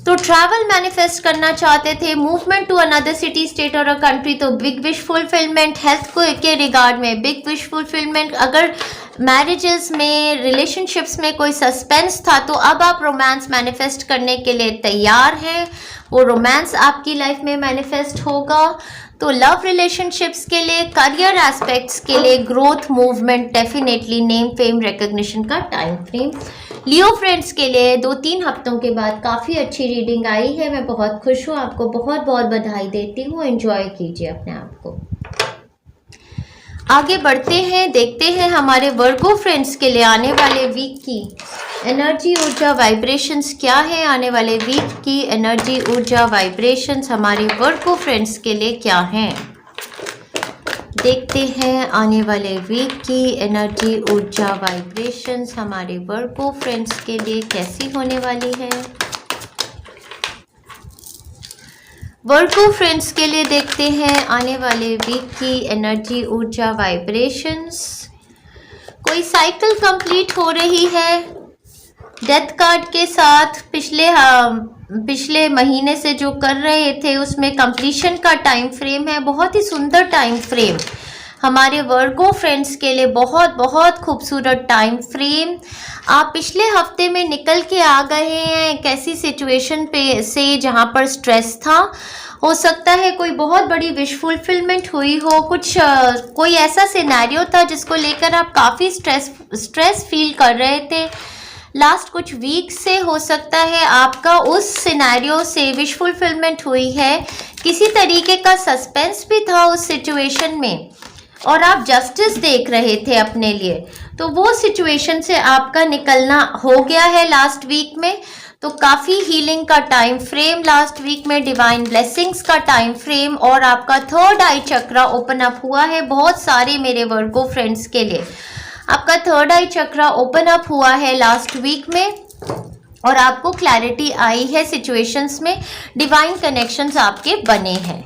तो ट्रैवल मैनिफेस्ट करना चाहते थे, movement to another city, state और अ कंट्री, तो बिग विश फुलफिलमेंट, हेल्थ को के रिगार्ड में बिग विश फुलफिलमेंट। अगर मैरिजेस में, रिलेशनशिप्स में कोई सस्पेंस था तो अब आप रोमांस मैनिफेस्ट करने के लिए तैयार हैं, वो रोमांस आपकी लाइफ में मैनिफेस्ट होगा। तो लव रिलेशनशिप्स के लिए, करियर एस्पेक्ट्स के लिए, growth, movement, definitely name fame recognition का टाइम फ्रेम। लियो फ्रेंड्स के लिए 2-3 हफ्तों के बाद काफ़ी अच्छी रीडिंग आई है, मैं बहुत खुश हूँ, आपको बहुत बहुत बधाई देती हूँ। एंजॉय कीजिए अपने आप को। आगे बढ़ते हैं, देखते हैं हमारे वर्गो फ्रेंड्स के लिए आने वाले वीक की एनर्जी, ऊर्जा, वाइब्रेशंस क्या है। आने वाले वीक की एनर्जी, ऊर्जा, वाइब्रेशंस हमारे वर्गो फ्रेंड्स के लिए क्या हैं। देखते हैं आने वाले वीक की एनर्जी, ऊर्जा, वाइब्रेशंस हमारे वर्गो फ्रेंड्स के लिए कैसी होने वाली है। वर्गो फ्रेंड्स के लिए देखते हैं आने वाले वीक की एनर्जी, ऊर्जा, वाइब्रेशंस। कोई साइकिल कंप्लीट हो रही है डेथ कार्ड के साथ। पिछले महीने से जो कर रहे थे उसमें कंप्लीशन का टाइम फ्रेम है, बहुत ही सुंदर टाइम फ्रेम हमारे वर्गो फ्रेंड्स के लिए, बहुत बहुत खूबसूरत टाइम फ्रेम। आप पिछले हफ्ते में निकल के आ गए हैं एक ऐसी सिचुएशन पे से जहाँ पर स्ट्रेस था। हो सकता है कोई बहुत बड़ी विश फुलफिलमेंट हुई हो, कोई ऐसा सिनेरियो था जिसको लेकर आप काफ़ी स्ट्रेस फील कर रहे थे लास्ट कुछ वीक से। हो सकता है आपका उस सिनेरियो से विश फुलफिलमेंट हुई है, किसी तरीके का सस्पेंस भी था उस सिचुएशन में और आप जस्टिस देख रहे थे अपने लिए, तो वो सिचुएशन से आपका निकलना हो गया है लास्ट वीक में। तो काफ़ी हीलिंग का टाइम फ्रेम लास्ट वीक में, डिवाइन ब्लेसिंग्स का टाइम फ्रेम, और आपका थर्ड आई चक्रा ओपन अप हुआ है बहुत सारे मेरे वर्गो फ्रेंड्स के लिए। आपका थर्ड आई चक्रा ओपन अप हुआ है लास्ट वीक में और आपको क्लैरिटी आई है सिचुएशंस में, डिवाइन कनेक्शंस आपके बने हैं।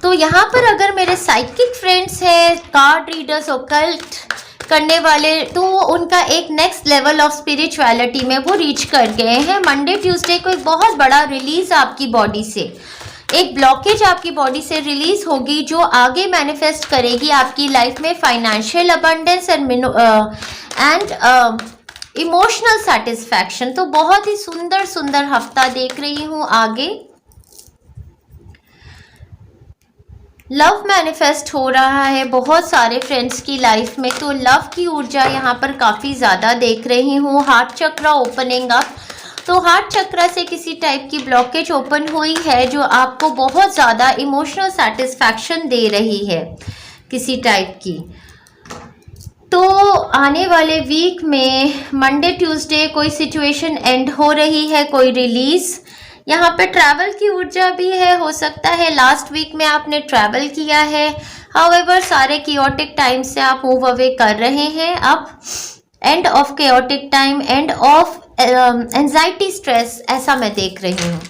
तो यहाँ पर अगर मेरे साइकिक फ्रेंड्स हैं, कार्ड रीडर्स, ओकल्ट करने वाले, तो उनका एक नेक्स्ट लेवल ऑफ स्पिरिचुअलिटी में वो रीच कर गए हैं। मंडे ट्यूसडे को एक बहुत बड़ा रिलीज आपकी बॉडी से, एक ब्लॉकेज आपकी बॉडी से रिलीज होगी जो आगे मैनिफेस्ट करेगी आपकी लाइफ में financial abundance and emotional satisfaction. तो बहुत ही सुंदर सुंदर हफ्ता देख रही हूँ आगे। लव मैनिफेस्ट हो रहा है बहुत सारे फ्रेंड्स की लाइफ में, तो लव की ऊर्जा यहाँ पर काफ़ी ज़्यादा देख रही हूँ। हार्ट चक्रा ओपनिंग अप, तो हार्ट चक्रा से किसी टाइप की ब्लॉकेज ओपन हुई है जो आपको बहुत ज़्यादा इमोशनल सेटिस्फैक्शन दे रही है किसी टाइप की। तो आने वाले वीक में मंडे ट्यूसडे कोई सिचुएशन एंड हो रही है, कोई रिलीज़। यहाँ पे ट्रैवल की ऊर्जा भी है, हो सकता है लास्ट वीक में आपने ट्रैवल किया है, हाउएवर सारे कियोटिक टाइम से आप मूव अवे कर रहे हैं। अब end of chaotic time, end of anxiety, stress, ऐसा मैं देख रही हूँ।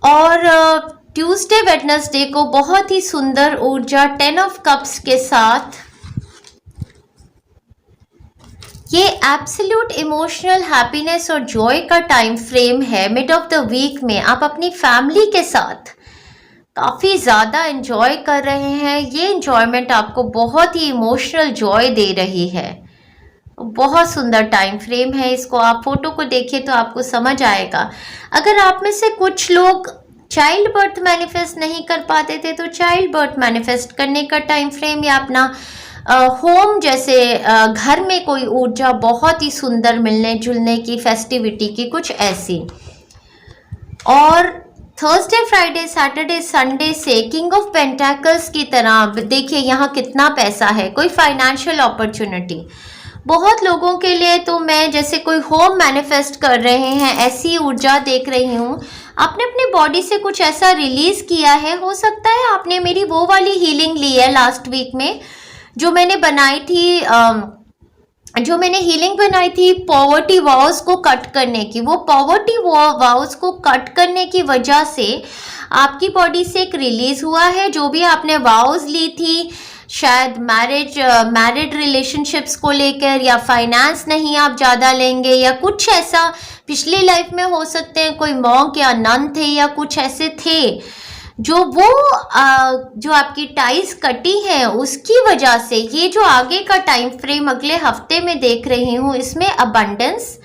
और ट्यूसडे वेडनेसडे को बहुत ही सुंदर ऊर्जा 10 ऑफ कप्स के साथ, ये एब्सोल्यूट इमोशनल हैप्पीनेस और जॉय का टाइम फ्रेम है। मिड ऑफ द वीक में आप अपनी फैमिली के साथ काफ़ी ज़्यादा एंजॉय कर रहे हैं। ये एंजॉयमेंट आपको बहुत ही इमोशनल जॉय दे रही है। बहुत सुंदर टाइम फ्रेम है, इसको आप फोटो को देखिए तो आपको समझ आएगा। अगर आप में से कुछ लोग चाइल्ड बर्थ मैनिफेस्ट नहीं कर पाते थे तो चाइल्ड बर्थ मैनिफेस्ट करने का टाइम फ्रेम, या अपना होम जैसे घर में कोई ऊर्जा बहुत ही सुंदर मिलने जुलने की, फेस्टिविटी की, कुछ ऐसी। और थर्सडे, फ्राइडे, सैटरडे, संडे से किंग ऑफ पेंटाकल्स की तरह देखिए यहाँ कितना पैसा है, कोई फाइनेंशियल अपॉर्चुनिटी बहुत लोगों के लिए। तो मैं जैसे कोई होम मैनिफेस्ट कर रहे हैं ऐसी ऊर्जा देख रही हूँ। आपने अपनी बॉडी से कुछ ऐसा रिलीज किया है, हो सकता है आपने मेरी वो वाली हीलिंग ली है लास्ट वीक में जो मैंने बनाई थी, जो मैंने हीलिंग बनाई थी पॉवर्टी वाउस को कट करने की। वो पॉवर्टी वाउस को कट करने की वजह से आपकी बॉडी से एक रिलीज हुआ है। जो भी आपने वाउस ली थी, शायद मैरिड रिलेशनशिप्स को लेकर, या फाइनेंस नहीं आप ज़्यादा लेंगे, या कुछ ऐसा पिछली लाइफ में हो सकते हैं कोई मॉन्क या नन थे या कुछ ऐसे थे जो जो आपकी टाइज कटी हैं उसकी वजह से ये जो आगे का टाइम फ्रेम अगले हफ्ते में देख रही हूँ, इसमें अबंडेंस,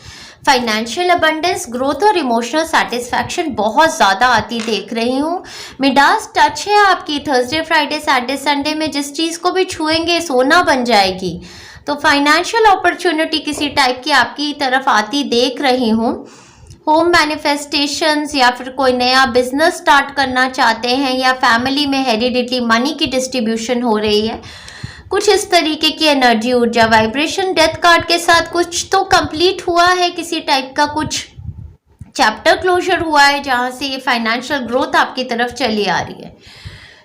फाइनेंशियल अबंडेंस, ग्रोथ और इमोशनल सेटिस्फैक्शन बहुत ज़्यादा आती देख रही हूँ। मिडास टच है आपकी थर्सडे फ्राइडे सैटरडे संडे में, जिस चीज़ को भी छुएंगे सोना बन जाएगी। तो फाइनेंशियल अपॉर्चुनिटी किसी टाइप की आपकी तरफ आती देख रही हूँ। होम मैनिफेस्टेशंस या फिर कोई नया बिजनेस स्टार्ट करना चाहते हैं या फैमिली में हेरिडिटरी मनी की डिस्ट्रीब्यूशन हो रही है, कुछ इस तरीके की एनर्जी, ऊर्जा, वाइब्रेशन। डेथ कार्ड के साथ कुछ तो कंप्लीट हुआ है, किसी टाइप का कुछ चैप्टर क्लोजर हुआ है जहां से ये फाइनेंशियल ग्रोथ आपकी तरफ चली आ रही है।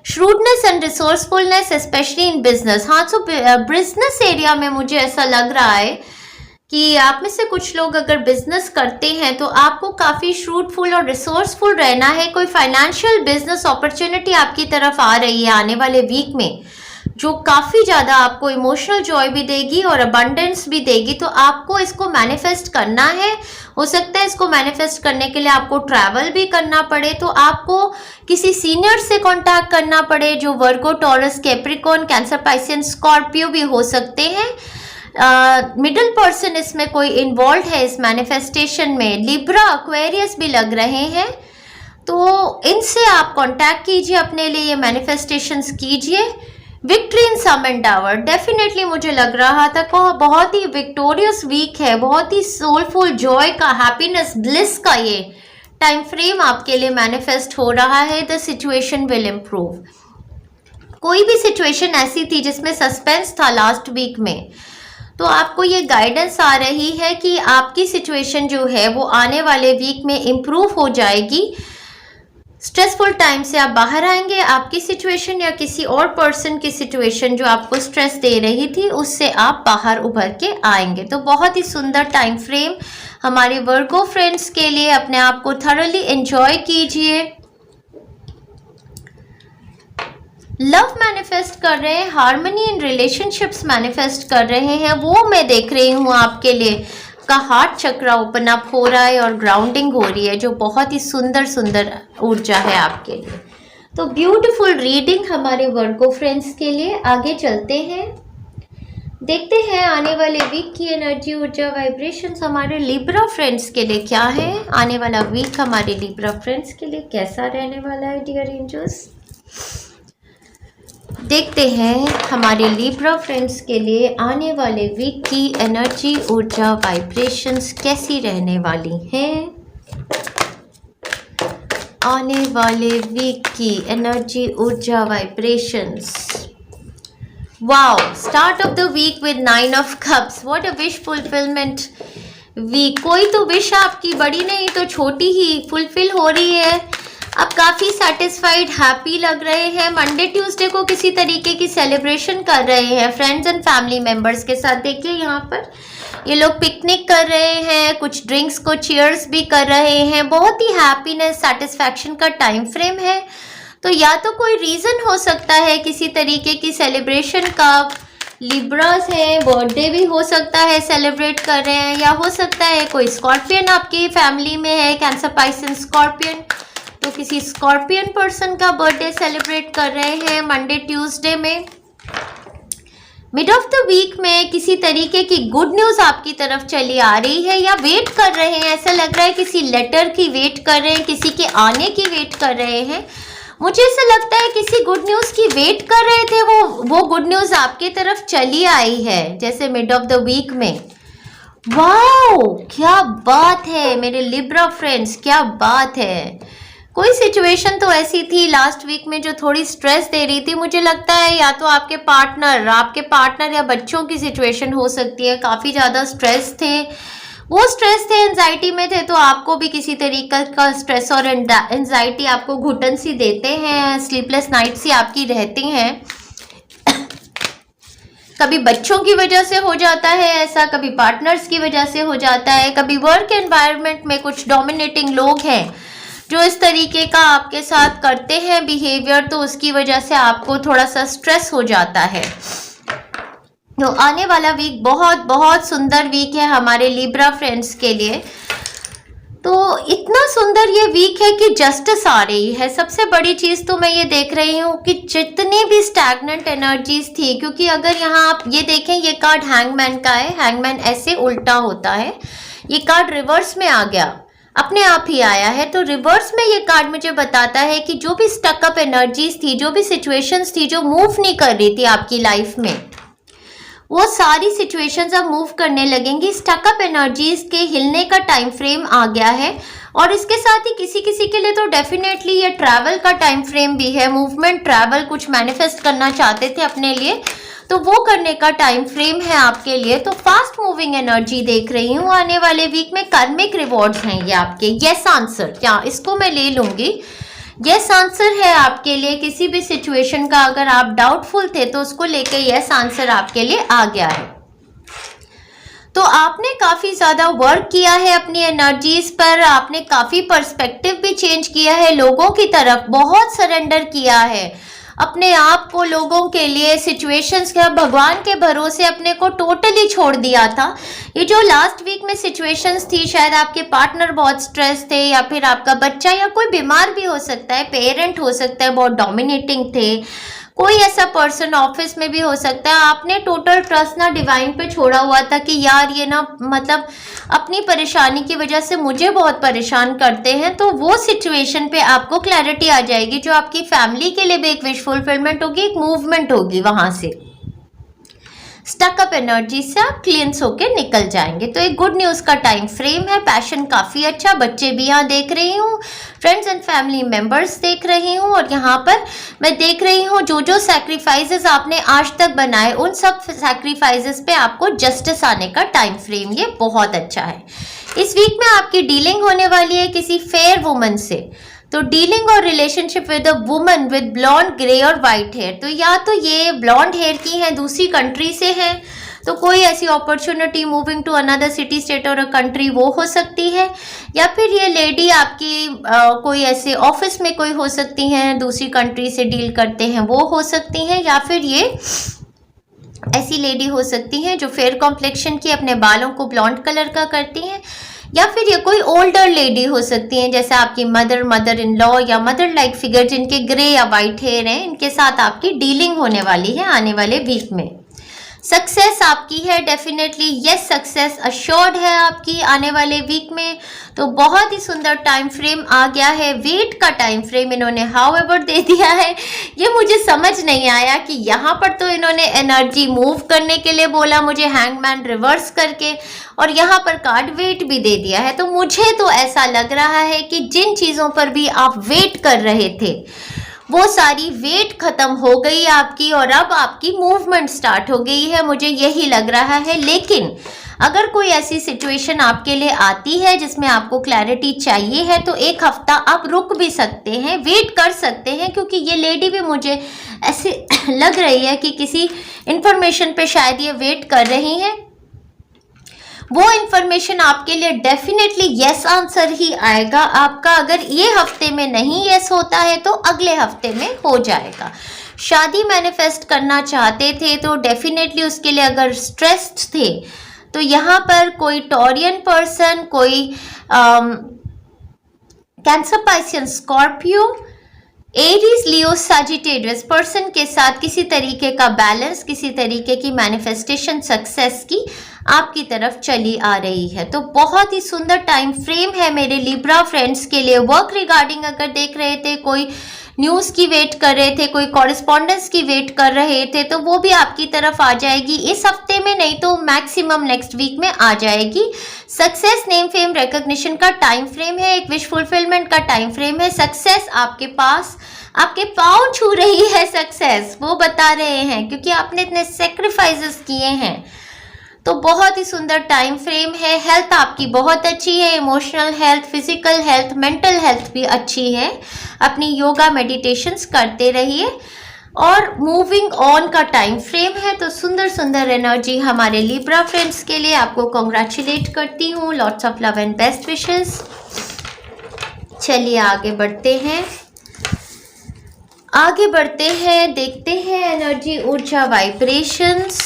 Shrewdness and resourcefulness specially in business. हाँ, तो बिजनेस एरिया में मुझे ऐसा लग रहा है कि आप में से कुछ लोग अगर बिजनेस करते हैं तो आपको काफ़ी श्रूडफुल और रिसोर्सफुल रहना है। कोई फाइनेंशियल बिजनेस अपॉर्चुनिटी आपकी तरफ आ रही है आने वाले वीक में, जो काफ़ी ज़्यादा आपको इमोशनल जॉय भी देगी और अबंडेंस भी देगी। तो आपको इसको मैनिफेस्ट करना है। हो सकता है इसको मैनिफेस्ट करने के लिए आपको ट्रैवल भी करना पड़े, तो आपको किसी सीनियर से कांटेक्ट करना पड़े जो वर्गो, टॉरस, कैप्रिकॉर्न, कैंसर, पाइसेंस, स्कॉर्पियो भी हो सकते हैं। मिडिल पर्सन इसमें कोई इन्वॉल्व है इस मैनिफेस्टेशन में। लिब्रा, एक्वेरियस भी लग रहे हैं, तो इनसे आप कांटेक्ट कीजिए, अपने लिए ये मैनिफेस्टेशंस कीजिए। विक्ट्री इन सम एंडावर, डेफिनेटली मुझे लग रहा था कि बहुत ही विक्टोरियस वीक है, बहुत ही सोलफुल जॉय का, हैप्पीनेस, ब्लिस का ये टाइम फ्रेम आपके लिए मैनिफेस्ट हो रहा है। The situation will improve. कोई भी सिचुएशन ऐसी थी जिसमें सस्पेंस था लास्ट वीक में, तो आपको ये गाइडेंस आ रही है कि आपकी सिचुएशन जो है वो आने वाले वीक में इम्प्रूव हो जाएगी। स्ट्रेसफुल टाइम से आप बाहर आएंगे। आपकी सिचुएशन या किसी और पर्सन की सिचुएशन जो आपको स्ट्रेस दे रही थी उससे आप बाहर उभर के आएंगे। तो बहुत ही सुंदर टाइम फ्रेम हमारे वर्गो फ्रेंड्स के लिए। अपने आप को थॉरली एंजॉय कीजिए। लव मैनिफेस्ट कर रहे हैं, हार्मनी इन रिलेशनशिप्स मैनिफेस्ट कर रहे हैं, वो मैं देख रही हूँ आपके लिए। का हार्ट चक्र ओपन अप हो रहा है और ग्राउंडिंग हो रही है, जो बहुत ही सुंदर सुंदर ऊर्जा है आपके लिए। तो ब्यूटीफुल रीडिंग हमारे वर्गो फ्रेंड्स के लिए। आगे चलते हैं, देखते हैं आने वाले वीक की एनर्जी, ऊर्जा, वाइब्रेशंस हमारे लिब्रा फ्रेंड्स के लिए क्या है। आने वाला वीक हमारे लिब्रा फ्रेंड्स के लिए कैसा रहने वाला है डियर एंजल्स। देखते हैं हमारे लिब्रा फ्रेंड्स के लिए आने वाले वीक की एनर्जी, ऊर्जा, वाइब्रेशंस कैसी रहने वाली हैं। आने वाले वीक की एनर्जी, ऊर्जा, vibrations. Wow, start of the week with 9 of cups. What a wish fulfilment week. कोई तो विश आपकी बड़ी नहीं तो छोटी ही फुलफिल हो रही है। आप काफ़ी सेटिस्फाइड, हैप्पी लग रहे हैं। मंडे ट्यूसडे को किसी तरीके की सेलिब्रेशन कर रहे हैं फ्रेंड्स एंड फैमिली मेंबर्स के साथ। देखिए यहाँ पर ये लोग पिकनिक कर रहे हैं, कुछ ड्रिंक्स को चीयर्स भी कर रहे हैं। बहुत ही हैप्पीनेस, सेटिस्फैक्शन का टाइम फ्रेम है। तो या तो कोई रीज़न हो सकता है किसी तरीके की सेलिब्रेशन का, लिब्रास हैं, बर्थडे भी हो सकता है सेलिब्रेट कर रहे हैं, या हो सकता है कोई स्कॉर्पियन आपकी फैमिली में है, कैंसर, पाइसेंस, स्कॉर्पियन, तो किसी स्कॉर्पियन पर्सन का बर्थडे सेलिब्रेट कर रहे हैं मंडे ट्यूसडे में। मिड ऑफ द वीक में किसी तरीके की गुड न्यूज़ आपकी तरफ चली आ रही है, या वेट कर रहे हैं। ऐसा लग रहा है किसी लेटर की वेट कर रहे हैं, किसी के आने की वेट कर रहे हैं। मुझे ऐसा लगता है किसी गुड न्यूज़ की वेट कर रहे थे, वो गुड न्यूज़ आपकी तरफ चली आई है जैसे मिड ऑफ द वीक में। वाओ, क्या बात है मेरे लिब्रा फ्रेंड्स, क्या बात है। कोई सिचुएशन तो ऐसी थी लास्ट वीक में जो थोड़ी स्ट्रेस दे रही थी। मुझे लगता है या तो आपके पार्टनर या बच्चों की सिचुएशन हो सकती है। काफ़ी ज़्यादा स्ट्रेस थे, वो स्ट्रेस थे, एंजाइटी में थे, तो आपको भी किसी तरीके का स्ट्रेस और एंजाइटी आपको घुटन सी देते हैं, स्लीपलेस नाइट सी आपकी रहती हैं। कभी बच्चों की वजह से हो जाता है ऐसा, कभी पार्टनर्स की वजह से हो जाता है, कभी वर्क एनवायरनमेंट में कुछ डोमिनेटिंग लोग हैं जो इस तरीके का आपके साथ करते हैं बिहेवियर, तो उसकी वजह से आपको थोड़ा सा स्ट्रेस हो जाता है। तो आने वाला वीक बहुत बहुत सुंदर वीक है हमारे लिब्रा फ्रेंड्स के लिए। तो इतना सुंदर ये वीक है कि जस्टिस आ रही है। सबसे बड़ी चीज़ तो मैं ये देख रही हूँ कि जितनी भी स्टैग्नेंट एनर्जीज थी, क्योंकि अगर यहाँ आप ये देखें, ये कार्ड हैंगमैन का है। हैंगमैन ऐसे उल्टा होता है, ये कार्ड रिवर्स में आ गया, अपने आप ही आया है। तो रिवर्स में ये कार्ड मुझे बताता है कि जो भी स्टकअप एनर्जीज थी, जो भी सिचुएशंस थी जो मूव नहीं कर रही थी आपकी लाइफ में, वो सारी सिचुएशंस अब मूव करने लगेंगी। स्टकअप एनर्जीज के हिलने का टाइम फ्रेम आ गया है। और इसके साथ ही किसी किसी के लिए तो डेफिनेटली ये ट्रैवल का टाइम फ्रेम भी है। मूवमेंट, ट्रैवल, कुछ मैनिफेस्ट करना चाहते थे अपने लिए, तो वो करने का टाइम फ्रेम है आपके लिए। तो फास्ट मूविंग एनर्जी देख रही हूँ आने वाले वीक में। कार्मिक रिवॉर्ड्स हैं ये आपके। यस आंसर, क्या इसको मैं ले लूंगी। यस आंसर है आपके लिए। किसी भी सिचुएशन का अगर आप डाउटफुल थे तो उसको लेके यस आंसर आपके लिए आ गया है। तो आपने काफी ज्यादा वर्क किया है अपनी एनर्जीज पर। आपने काफी पर्सपेक्टिव भी चेंज किया है लोगों की तरफ, बहुत सरेंडर किया है अपने आप को लोगों के लिए, सिचुएशंस के, भगवान के भरोसे अपने को टोटली छोड़ दिया था। ये जो लास्ट वीक में सिचुएशंस थी, शायद आपके पार्टनर बहुत स्ट्रेस थे, या फिर आपका बच्चा या कोई बीमार भी हो सकता है, पेरेंट हो सकता है बहुत डोमिनेटिंग थे, कोई ऐसा पर्सन ऑफिस में भी हो सकता है। आपने टोटल ट्रस्ट ना डिवाइन पे छोड़ा हुआ था कि यार ये ना मतलब अपनी परेशानी की वजह से मुझे बहुत परेशान करते हैं। तो वो सिचुएशन पे आपको क्लैरिटी आ जाएगी, जो आपकी फैमिली के लिए भी एक विश फुलफिलमेंट होगी, एक मूवमेंट होगी। वहां से स्टकअप एनर्जी से आप क्लींस होके निकल जाएंगे। तो एक गुड न्यूज का टाइम फ्रेम है। पैशन काफी अच्छा, बच्चे भी यहाँ देख रही हूँ, फ्रेंड्स एंड फैमिली मेंबर्स देख रही हूँ। और यहाँ पर मैं देख रही हूँ जो जो सैक्रिफाइसेस आपने आज तक बनाए, उन सब सैक्रिफाइसेस पे आपको जस्टिस आने का टाइम फ्रेम ये बहुत अच्छा है। इस वीक में आपकी डीलिंग होने वाली है किसी फेयर वुमन से। तो डीलिंग और relationship with a woman with blonde, grey और वाइट हेयर। तो या तो ये ब्लॉन्ड हेयर की हैं, दूसरी कंट्री से हैं, तो कोई ऐसी opportunity moving to another city, state और अ कंट्री वो हो सकती है। या फिर ये लेडी आपकी कोई ऐसे ऑफिस में कोई हो सकती हैं, दूसरी कंट्री से डील करते हैं, वो हो सकती हैं। या फिर ये ऐसी लेडी हो सकती हैं जो फेयर कॉम्प्लेक्शन की, अपने बालों को ब्लॉन्ड कलर का करती हैं। या फिर ये कोई ओल्डर लेडी हो सकती हैं, जैसे आपकी मदर, मदर इन लॉ या मदर लाइक फिगर, जिनके ग्रे या वाइट हेयर हैं। इनके साथ आपकी डीलिंग होने वाली है आने वाले वीक में। सक्सेस आपकी है डेफिनेटली, यस सक्सेस अश्योर्ड है आपकी आने वाले वीक में। तो बहुत ही सुंदर टाइम फ्रेम आ गया है। वेट का टाइम फ्रेम इन्होंने हाउएवर दे दिया है। ये मुझे समझ नहीं आया कि यहाँ पर तो इन्होंने एनर्जी मूव करने के लिए बोला मुझे, हैंगमैन रिवर्स करके, और यहाँ पर कार्ड वेट भी दे दिया है। तो मुझे तो ऐसा लग रहा है कि जिन चीज़ों पर भी आप वेट कर रहे थे, वो सारी वेट खत्म हो गई आपकी, और अब आपकी मूवमेंट स्टार्ट हो गई है, मुझे यही लग रहा है। लेकिन अगर कोई ऐसी सिचुएशन आपके लिए आती है जिसमें आपको क्लैरिटी चाहिए है, तो एक हफ्ता आप रुक भी सकते हैं, वेट कर सकते हैं, क्योंकि ये लेडी भी मुझे ऐसे लग रही है कि किसी इंफॉर्मेशन पे शायद ये वेट कर रही हैं। वो इंफॉर्मेशन आपके लिए डेफिनेटली यस आंसर ही आएगा आपका। अगर ये हफ्ते में नहीं यस होता है तो अगले हफ्ते में हो जाएगा। शादी मैनिफेस्ट करना चाहते थे तो डेफिनेटली उसके लिए अगर स्ट्रेस्ड थे, तो यहाँ पर कोई टॉरियन पर्सन, कोई कैंसर, पाइसियन, स्कॉर्पियो, एरीज, लियो, सजिटेरियस पर्सन के साथ किसी तरीके का बैलेंस, किसी तरीके की मैनिफेस्टेशन सक्सेस की आपकी तरफ चली आ रही है। तो बहुत ही सुंदर टाइम फ्रेम है मेरे लिब्रा फ्रेंड्स के लिए। वर्क रिगार्डिंग अगर देख रहे थे, कोई न्यूज़ की वेट कर रहे थे, कोई कॉरेस्पॉन्डेंस की वेट कर रहे थे, तो वो भी आपकी तरफ आ जाएगी इस हफ्ते में, नहीं तो मैक्सिमम नेक्स्ट वीक में आ जाएगी। सक्सेस, नेम, फेम, रिकॉग्निशन का टाइम फ्रेम है, एक विश फुलफिलमेंट का टाइम फ्रेम है। सक्सेस आपके पास, आपके पाँव छू रही है सक्सेस, वो बता रहे हैं, क्योंकि आपने इतने सेक्रीफाइसेस किए हैं। तो बहुत ही सुंदर टाइम फ्रेम है। हेल्थ आपकी बहुत अच्छी है, emotional health, physical health, mental health भी अच्छी है। अपनी योगा, मेडिटेशंस करते रहिए। और मूविंग ऑन का टाइम फ्रेम है। तो सुंदर सुंदर एनर्जी हमारे लिब्रा फ्रेंड्स के लिए। आपको कॉन्ग्रेचुलेट करती हूँ, lots of love and best wishes. चलिए आगे बढ़ते हैं, आगे बढ़ते हैं, देखते हैं एनर्जी, ऊर्जा, वाइब्रेशंस।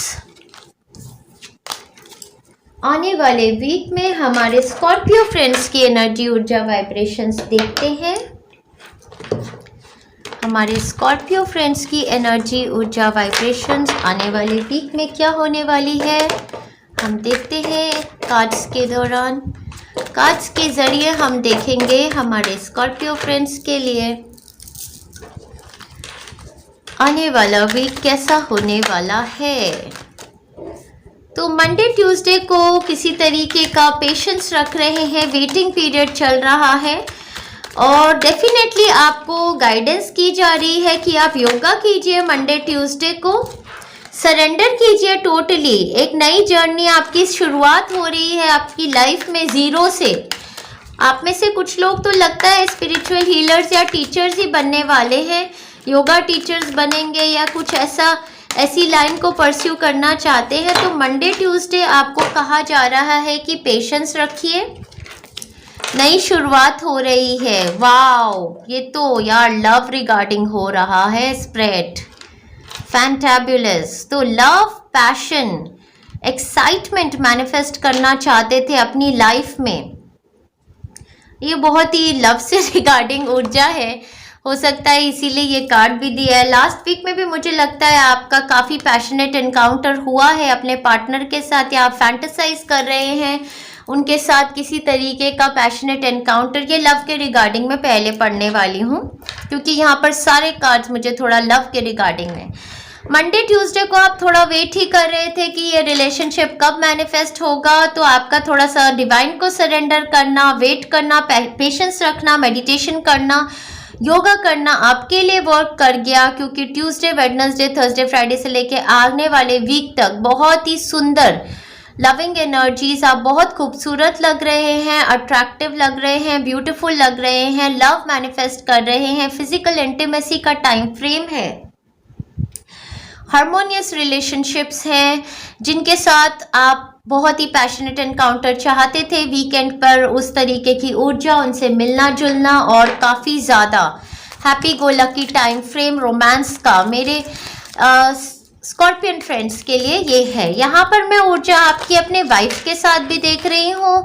आने वाले वीक में हमारे स्कॉर्पियो फ्रेंड्स की एनर्जी, ऊर्जा, वाइब्रेशंस देखते हैं। हमारे स्कॉर्पियो फ्रेंड्स की एनर्जी, ऊर्जा, वाइब्रेशंस आने वाले वीक में क्या होने वाली है, हम देखते हैं कार्ड्स के दौरान। कार्ड्स के ज़रिए हम देखेंगे हमारे स्कॉर्पियो फ्रेंड्स के लिए आने वाला वीक कैसा होने वाला है। तो मंडे ट्यूसडे को किसी तरीके का पेशेंस रख रहे हैं, वेटिंग पीरियड चल रहा है और डेफिनेटली आपको गाइडेंस की जा रही है कि आप योगा कीजिए मंडे ट्यूसडे को, सरेंडर कीजिए टोटली। एक नई जर्नी आपकी शुरुआत हो रही है आपकी लाइफ में ज़ीरो से। आप में से कुछ लोग तो लगता है स्पिरिचुअल हीलर्स या टीचर्स ही बनने वाले हैं, योगा टीचर्स बनेंगे या कुछ ऐसी लाइन को परस्यू करना चाहते हैं। तो मंडे ट्यूसडे आपको कहा जा रहा है कि पेशेंस रखिए, नई शुरुआत हो रही है। वाओ, ये तो यार लव रिगार्डिंग हो रहा है स्प्रेड, फैंटाबुलस। तो लव, पैशन, एक्साइटमेंट मैनिफेस्ट करना चाहते थे अपनी लाइफ में। ये बहुत ही लव से रिगार्डिंग ऊर्जा है, हो सकता है इसीलिए ये कार्ड भी दिया है। लास्ट वीक में भी मुझे लगता है आपका काफ़ी पैशनेट एनकाउंटर हुआ है अपने पार्टनर के साथ, या आप फैंटेसाइज कर रहे हैं उनके साथ किसी तरीके का पैशनेट एनकाउंटर। ये लव के रिगार्डिंग में पहले पढ़ने वाली हूँ क्योंकि यहाँ पर सारे कार्ड्स मुझे थोड़ा लव के रिगार्डिंग में। मंडे ट्यूसडे को आप थोड़ा वेट ही कर रहे थे कि ये रिलेशनशिप कब मैनिफेस्ट होगा, तो आपका थोड़ा सा डिवाइन को सरेंडर करना, वेट करना, पेशेंस रखना, मेडिटेशन करना, योगा करना आपके लिए वर्क कर गया। क्योंकि ट्यूसडे, वेडनेसडे, थर्सडे, फ्राइडे से लेके आने वाले वीक तक बहुत ही सुंदर लविंग एनर्जीज, आप बहुत खूबसूरत लग रहे हैं, अट्रैक्टिव लग रहे हैं, ब्यूटीफुल लग रहे हैं, लव मैनिफेस्ट कर रहे हैं, फिजिकल इंटीमेसी का टाइम फ्रेम है, हार्मोनियस रिलेशनशिप्स हैं जिनके साथ आप बहुत ही पैशनेट एनकाउंटर चाहते थे वीकेंड पर, उस तरीके की ऊर्जा, उनसे मिलना जुलना और काफ़ी ज़्यादा happy go lucky time frame romance का मेरे स्कॉर्पियन फ्रेंड्स के लिए ये है। यहाँ पर मैं ऊर्जा आपकी अपने वाइफ के साथ भी देख रही हूँ,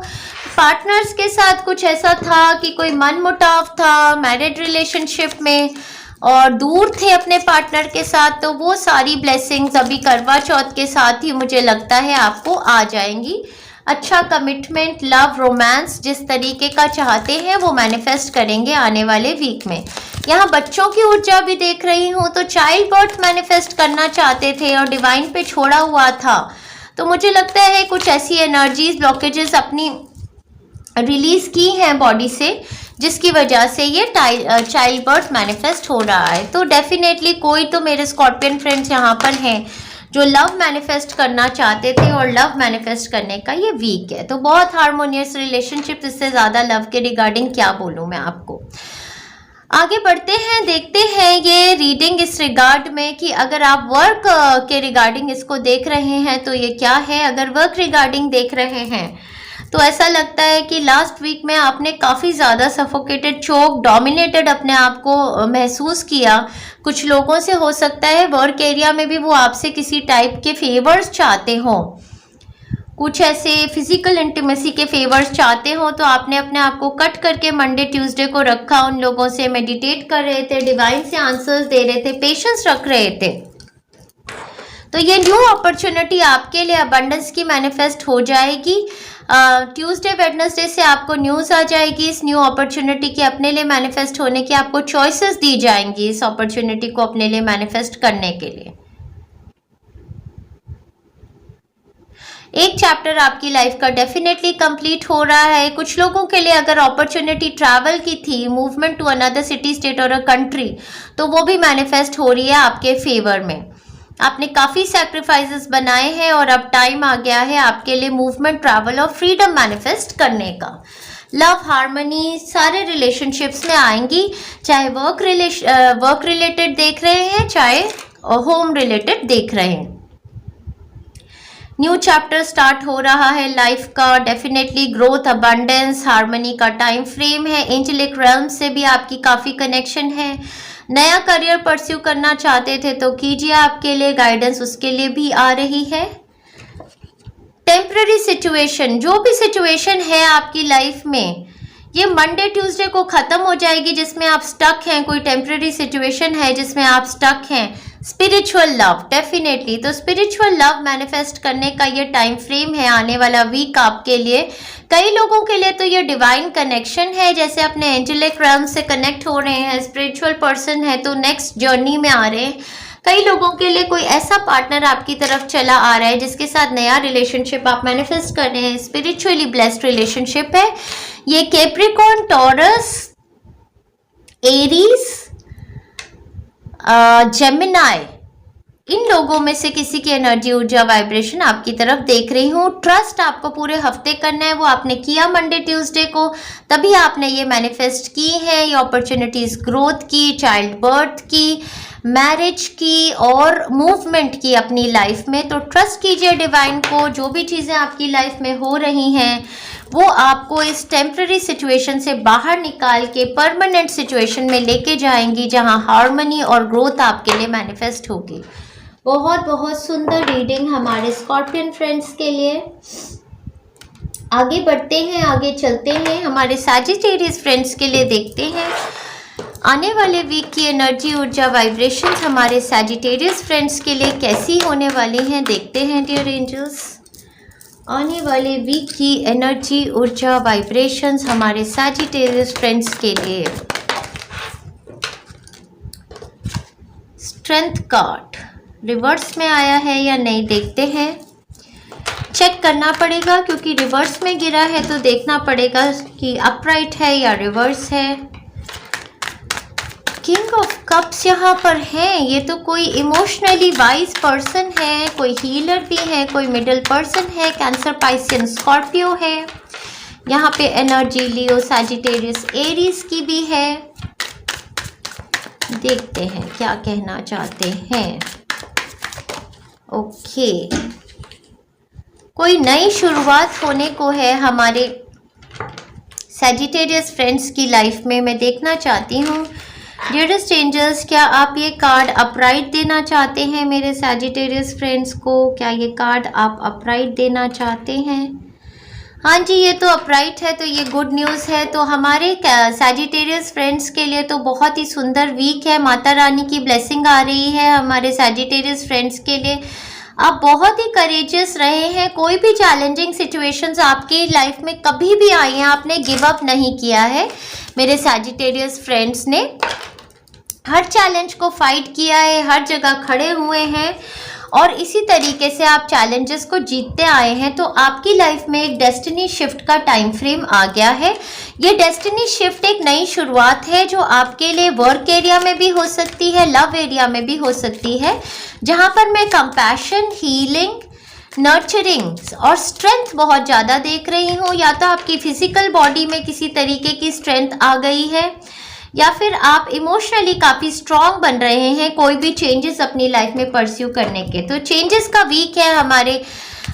पार्टनर्स के साथ कुछ ऐसा था कि कोई मनमुटाव था मैरिड रिलेशनशिप में और दूर थे अपने पार्टनर के साथ, तो वो सारी ब्लेसिंग्स अभी करवा चौथ के साथ ही मुझे लगता है आपको आ जाएंगी। अच्छा कमिटमेंट, लव, रोमांस जिस तरीके का चाहते हैं वो मैनिफेस्ट करेंगे आने वाले वीक में। यहाँ बच्चों की ऊर्जा भी देख रही हूँ, तो चाइल्ड बर्थ मैनिफेस्ट करना चाहते थे और डिवाइन पे छोड़ा हुआ था, तो मुझे लगता है कुछ ऐसी एनर्जीज, ब्लॉकेजेस अपनी रिलीज की हैं बॉडी से जिसकी वजह से ये चाइल्ड बर्थ मैनिफेस्ट हो रहा है। तो डेफिनेटली कोई तो मेरे स्कॉर्पियन फ्रेंड्स यहाँ पर हैं जो लव मैनिफेस्ट करना चाहते थे और लव मैनिफेस्ट करने का ये वीक है। तो बहुत हार्मोनियस रिलेशनशिप, इससे ज़्यादा लव के रिगार्डिंग क्या बोलूँ मैं आपको। आगे बढ़ते हैं, देखते हैं ये रीडिंग इस रिगार्ड में कि अगर आप वर्क के रिगार्डिंग इसको देख रहे हैं तो ये क्या है। अगर वर्क रिगार्डिंग देख रहे हैं तो ऐसा लगता है कि लास्ट वीक में आपने काफ़ी ज़्यादा सफोकेटेड, चोक, डोमिनेटेड अपने आप को महसूस किया। कुछ लोगों से हो सकता है वर्क एरिया में भी वो आपसे किसी टाइप के फेवर्स चाहते हों, कुछ ऐसे फिजिकल इंटीमेसी के फेवर्स चाहते हो, तो आपने अपने आप को कट करके मंडे ट्यूसडे को रखा, उन लोगों से मेडिटेट कर रहे थे, डिवाइन से आंसर्स दे रहे थे, पेशेंस रख रहे थे। तो ये न्यू अपॉर्चुनिटी आपके लिए अबंडेंस की मैनिफेस्ट हो जाएगी। ट्यूसडे, वेडनेसडे से आपको न्यूज़ आ जाएगी इस न्यू अपॉर्चुनिटी के अपने लिए मैनिफेस्ट होने की, आपको चॉइसेस दी जाएंगी इस अपॉर्चुनिटी को अपने लिए मैनिफेस्ट करने के लिए। एक चैप्टर आपकी लाइफ का डेफिनेटली कंप्लीट हो रहा है। कुछ लोगों के लिए अगर अपॉर्चुनिटी ट्रैवल की थी, movement to another city, state और अ कंट्री, तो वो भी मैनिफेस्ट हो रही है आपके फेवर में। आपने काफ़ी सैक्रिफाइसेस बनाए हैं और अब टाइम आ गया है आपके लिए मूवमेंट, ट्रैवल और फ्रीडम मैनिफेस्ट करने का। लव, हार्मनी सारे रिलेशनशिप्स में आएंगी, चाहे वर्क रिलेटेड देख रहे हैं, चाहे होम रिलेटेड देख रहे हैं। न्यू चैप्टर स्टार्ट हो रहा है लाइफ का, डेफिनेटली ग्रोथ, अबंडेंस, हार्मनी का टाइम फ्रेम है। एंजेलिक रेल्म से भी आपकी काफ़ी कनेक्शन है। नया करियर परस्यू करना चाहते थे तो कीजिए, आपके लिए गाइडेंस उसके लिए भी आ रही है। टेम्पररी सिचुएशन, जो भी सिचुएशन है आपकी लाइफ में, ये मंडे ट्यूसडे को ख़त्म हो जाएगी जिसमें आप स्टक हैं। कोई टेम्पररी सिचुएशन है जिसमें आप स्टक हैं। स्पिरिचुअल लव, डेफिनेटली तो स्पिरिचुअल लव मैनिफेस्ट करने का ये टाइम फ्रेम है आने वाला वीक आपके लिए। कई लोगों के लिए तो ये डिवाइन कनेक्शन है, जैसे अपने एंजेलिक रेल्म से कनेक्ट हो रहे हैं, स्पिरिचुअल पर्सन है तो नेक्स्ट जर्नी में आ रहे हैं। कई लोगों के लिए कोई ऐसा पार्टनर आपकी तरफ चला आ रहा है जिसके साथ नया रिलेशनशिप आप मैनिफेस्ट कर रहे हैं। स्पिरिचुअली ब्लेस्ड रिलेशनशिप है ये। कैप्रिकॉर्न, टॉरस, एरीज, जेमिनाई, इन लोगों में से किसी की एनर्जी, ऊर्जा, वाइब्रेशन आपकी तरफ देख रही हूँ। ट्रस्ट आपको पूरे हफ्ते करना है, वो आपने किया मंडे ट्यूसडे को, तभी आपने ये मैनिफेस्ट की है। ये अपॉर्चुनिटीज ग्रोथ की, चाइल्ड बर्थ की, मैरिज की और मूवमेंट की अपनी लाइफ में। तो ट्रस्ट कीजिए डिवाइन को। जो भी चीज़ें आपकी लाइफ में हो रही हैं वो आपको इस टेम्पररी सिचुएशन से बाहर निकाल के परमानेंट सिचुएशन में लेके जाएंगी जहां हार्मनी और ग्रोथ आपके लिए मैनिफेस्ट होगी। बहुत बहुत सुंदर रीडिंग हमारे स्कॉर्पियन फ्रेंड्स के लिए। आगे बढ़ते हैं, आगे चलते हैं। हमारे सैजिटेरियस फ्रेंड्स के लिए देखते हैं आने वाले वीक की एनर्जी, ऊर्जा, वाइब्रेशंस हमारे सैजिटेरियस फ्रेंड्स के लिए कैसी होने वाली हैं। देखते हैं डियर एंजल्स, आने वाले वीक की एनर्जी, ऊर्जा, वाइब्रेशंस हमारे सैजिटेरियस फ्रेंड्स के लिए। स्ट्रेंथ कार्ड रिवर्स में आया है या नहीं, देखते हैं। चेक करना पड़ेगा क्योंकि रिवर्स में गिरा है तो देखना पड़ेगा कि अपराइट है या रिवर्स है। किंग ऑफ कप्स यहाँ पर है। ये तो कोई इमोशनली वाइज पर्सन है, कोई हीलर भी है, कोई मिडिल पर्सन है, कैंसर, पाइसियन, स्कॉर्पियो है। यहाँ पे एनर्जी लियो, सैजिटेरियस, एरीज की भी है। देखते हैं क्या कहना चाहते हैं। ओके, कोई नई शुरुआत होने को है हमारे सैजिटेरियस फ्रेंड्स की लाइफ में। मैं देखना चाहती हूँ डियरेस्ट एंजल्स, क्या आप ये कार्ड अपराइट देना चाहते हैं मेरे सैजिटेरियस फ्रेंड्स को? क्या ये कार्ड आप अपराइट देना चाहते हैं? हाँ जी, ये तो अपराइट है, तो ये गुड न्यूज़ है। तो हमारे सैजिटेरियस फ्रेंड्स के लिए तो बहुत ही सुंदर वीक है। माता रानी की ब्लेसिंग आ रही है हमारे सैजिटेरियस फ्रेंड्स के लिए। आप बहुत ही करेजियस रहे हैं। कोई भी चैलेंजिंग सिचुएशंस आपकी लाइफ में कभी भी आई हैं, आपने गिव अप नहीं किया है। मेरे सैजिटेरियस फ्रेंड्स ने हर चैलेंज को फाइट किया है, हर जगह खड़े हुए हैं और इसी तरीके से आप चैलेंजेस को जीतते आए हैं। तो आपकी लाइफ में एक डेस्टिनी शिफ्ट का टाइम फ्रेम आ गया है। ये डेस्टिनी शिफ्ट एक नई शुरुआत है जो आपके लिए वर्क एरिया में भी हो सकती है, लव एरिया में भी हो सकती है, जहां पर मैं कंपैशन, हीलिंग, नर्चरिंग और स्ट्रेंथ बहुत ज़्यादा देख रही हूँ। या तो आपकी फिजिकल बॉडी में किसी तरीके की स्ट्रेंथ आ गई है या फिर आप इमोशनली काफ़ी स्ट्रॉन्ग बन रहे हैं कोई भी चेंजेस अपनी लाइफ में परस्यू करने के। तो चेंजेस का वीक है हमारे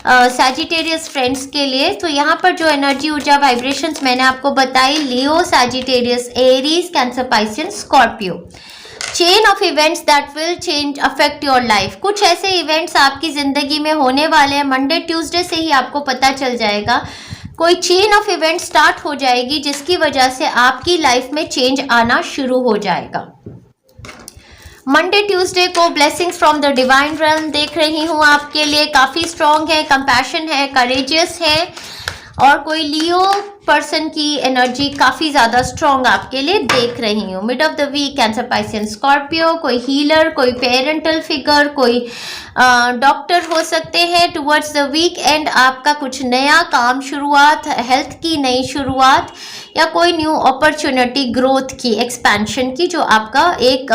सैजिटेरियस फ्रेंड्स के लिए। तो यहाँ पर जो एनर्जी, ऊर्जा, वाइब्रेशंस मैंने आपको बताई, Leo, Sagittarius, Aries, Cancer, Piscean, Scorpio, chain of events that will change affect your life. कुछ ऐसे इवेंट्स आपकी ज़िंदगी में होने वाले हैं। मंडे ट्यूसडे से ही आपको पता चल जाएगा, कोई चेन ऑफ इवेंट स्टार्ट हो जाएगी जिसकी वजह से आपकी लाइफ में चेंज आना शुरू हो जाएगा। मंडे ट्यूसडे को blessings from the divine realm देख रही हूँ आपके लिए। काफ़ी स्ट्रॉन्ग है, कंपैशन है, करेजियस है और कोई लियो पर्सन की एनर्जी काफ़ी ज़्यादा स्ट्रॉन्ग आपके लिए देख रही हूँ। Mid of the week cancer, Piscean, Scorpio, कोई हीलर, कोई पेरेंटल फिगर, कोई डॉक्टर हो सकते हैं। टुवर्ड्स द वीक एंड आपका कुछ नया काम शुरुआत, हेल्थ की नई शुरुआत या कोई न्यू अपॉर्चुनिटी, ग्रोथ की, एक्सपेंशन की, जो आपका एक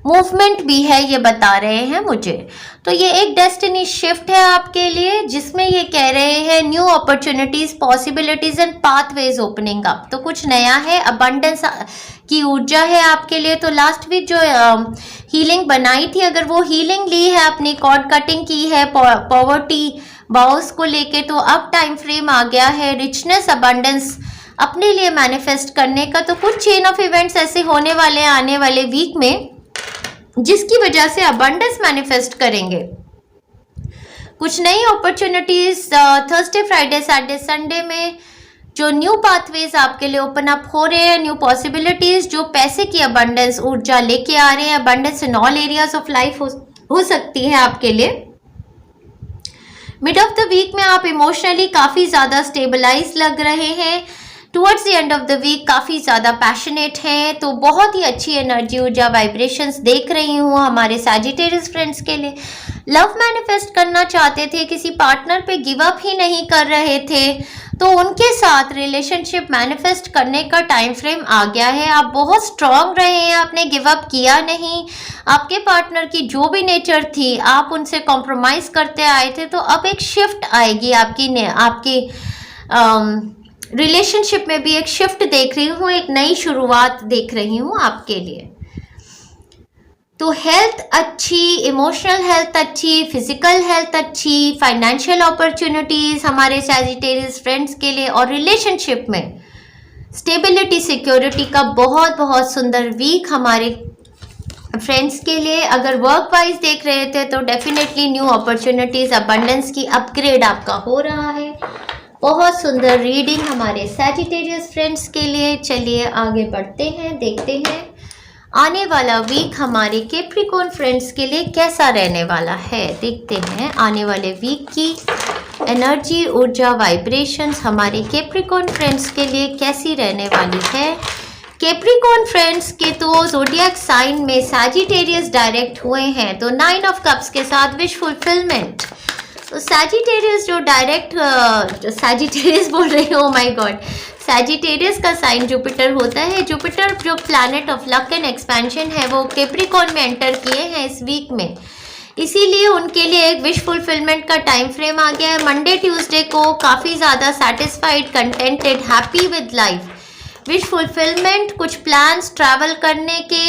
मूवमेंट भी है, ये बता रहे हैं मुझे। तो ये एक डेस्टिनी शिफ्ट है आपके लिए जिसमें ये कह रहे हैं new opportunities, possibilities and pathways opening up. तो कुछ नया है, अबंडेंस की ऊर्जा है आपके लिए। तो लास्ट वीक जो हीलिंग बनाई थी, अगर वो हीलिंग ली है, अपनी कॉर्ड कटिंग की है पॉवर्टी बाउस को लेके, तो अब टाइम फ्रेम आ गया है रिचनेस, अबंडेंस अपने लिए मैनिफेस्ट करने का। तो कुछ चेन ऑफ इवेंट्स ऐसे होने वाले हैं आने वाले वीक में जिसकी वजह से अबंडेंस मैनिफेस्ट करेंगे। कुछ नई opportunities Thursday Friday Saturday Sunday में जो न्यू पाथवेज आपके लिए ओपन अप हो रहे हैं, न्यू पॉसिबिलिटीज़ जो पैसे की अबंडेंस ऊर्जा लेके आ रहे हैं, abundance in all areas of life हो सकती है आपके लिए। मिड ऑफ द वीक में आप इमोशनली काफ़ी ज़्यादा स्टेबलाइज लग रहे हैं, towards the end of the week काफ़ी ज़्यादा पैशनेट हैं, तो बहुत ही अच्छी एनर्जी ऊर्जा वाइब्रेशंस देख रही हूँ हमारे सैजिटेरियस फ्रेंड्स के लिए। लव मैनिफेस्ट करना चाहते थे, किसी पार्टनर पे गिव अप ही नहीं कर रहे थे, तो उनके साथ रिलेशनशिप मैनिफेस्ट करने का टाइम फ्रेम आ गया है। आप बहुत स्ट्रांग रहे हैं, आपने गिव अप किया नहीं। आपके पार्टनर की जो भी नेचर थी, आप उनसे कॉम्प्रोमाइज़ करते आए थे, तो अब एक शिफ्ट आएगी आपकी रिलेशनशिप में भी एक शिफ्ट देख रही हूँ, एक नई शुरुआत देख रही हूँ आपके लिए। तो हेल्थ अच्छी, इमोशनल हेल्थ अच्छी, फिजिकल हेल्थ अच्छी, फाइनेंशियल अपॉर्चुनिटीज़ हमारे सैजिटेरियस फ्रेंड्स के लिए, और रिलेशनशिप में स्टेबिलिटी सिक्योरिटी का बहुत बहुत सुंदर वीक हमारे फ्रेंड्स के लिए। अगर वर्क वाइज देख रहे थे तो डेफिनेटली न्यू अपॉर्चुनिटीज़, अबंडेंस की अपग्रेड आपका हो रहा है। बहुत सुंदर रीडिंग हमारे सैजिटेरियस फ्रेंड्स के लिए। चलिए आगे बढ़ते हैं, देखते हैं आने वाला वीक हमारे कैप्रिकॉर्न फ्रेंड्स के लिए कैसा रहने वाला है। देखते हैं आने वाले वीक की एनर्जी, ऊर्जा, वाइब्रेशंस हमारे कैप्रिकॉर्न फ्रेंड्स के लिए कैसी रहने वाली है। कैप्रिकॉर्न फ्रेंड्स के तो ज़ोडिएक साइन में सैजिटेरियस डायरेक्ट हुए हैं, तो 9 ऑफ कप्स के साथ विश फुलफिलमेंट। तो सैजिटेरियस जो डायरेक्ट सैजिटेरियस बोल रही हूँ, माय गॉड, सैजिटेरियस का साइन जुपिटर होता है। जुपिटर जो planet of luck and expansion है, वो कैप्रिकॉर्न में एंटर किए हैं इस वीक में, इसीलिए उनके लिए एक विश फुलफिलमेंट का टाइम फ्रेम आ गया है। मंडे ट्यूसडे को काफ़ी ज़्यादा satisfied, contented, happy with life, wish fulfilment, कुछ प्लान्स ट्रैवल करने के,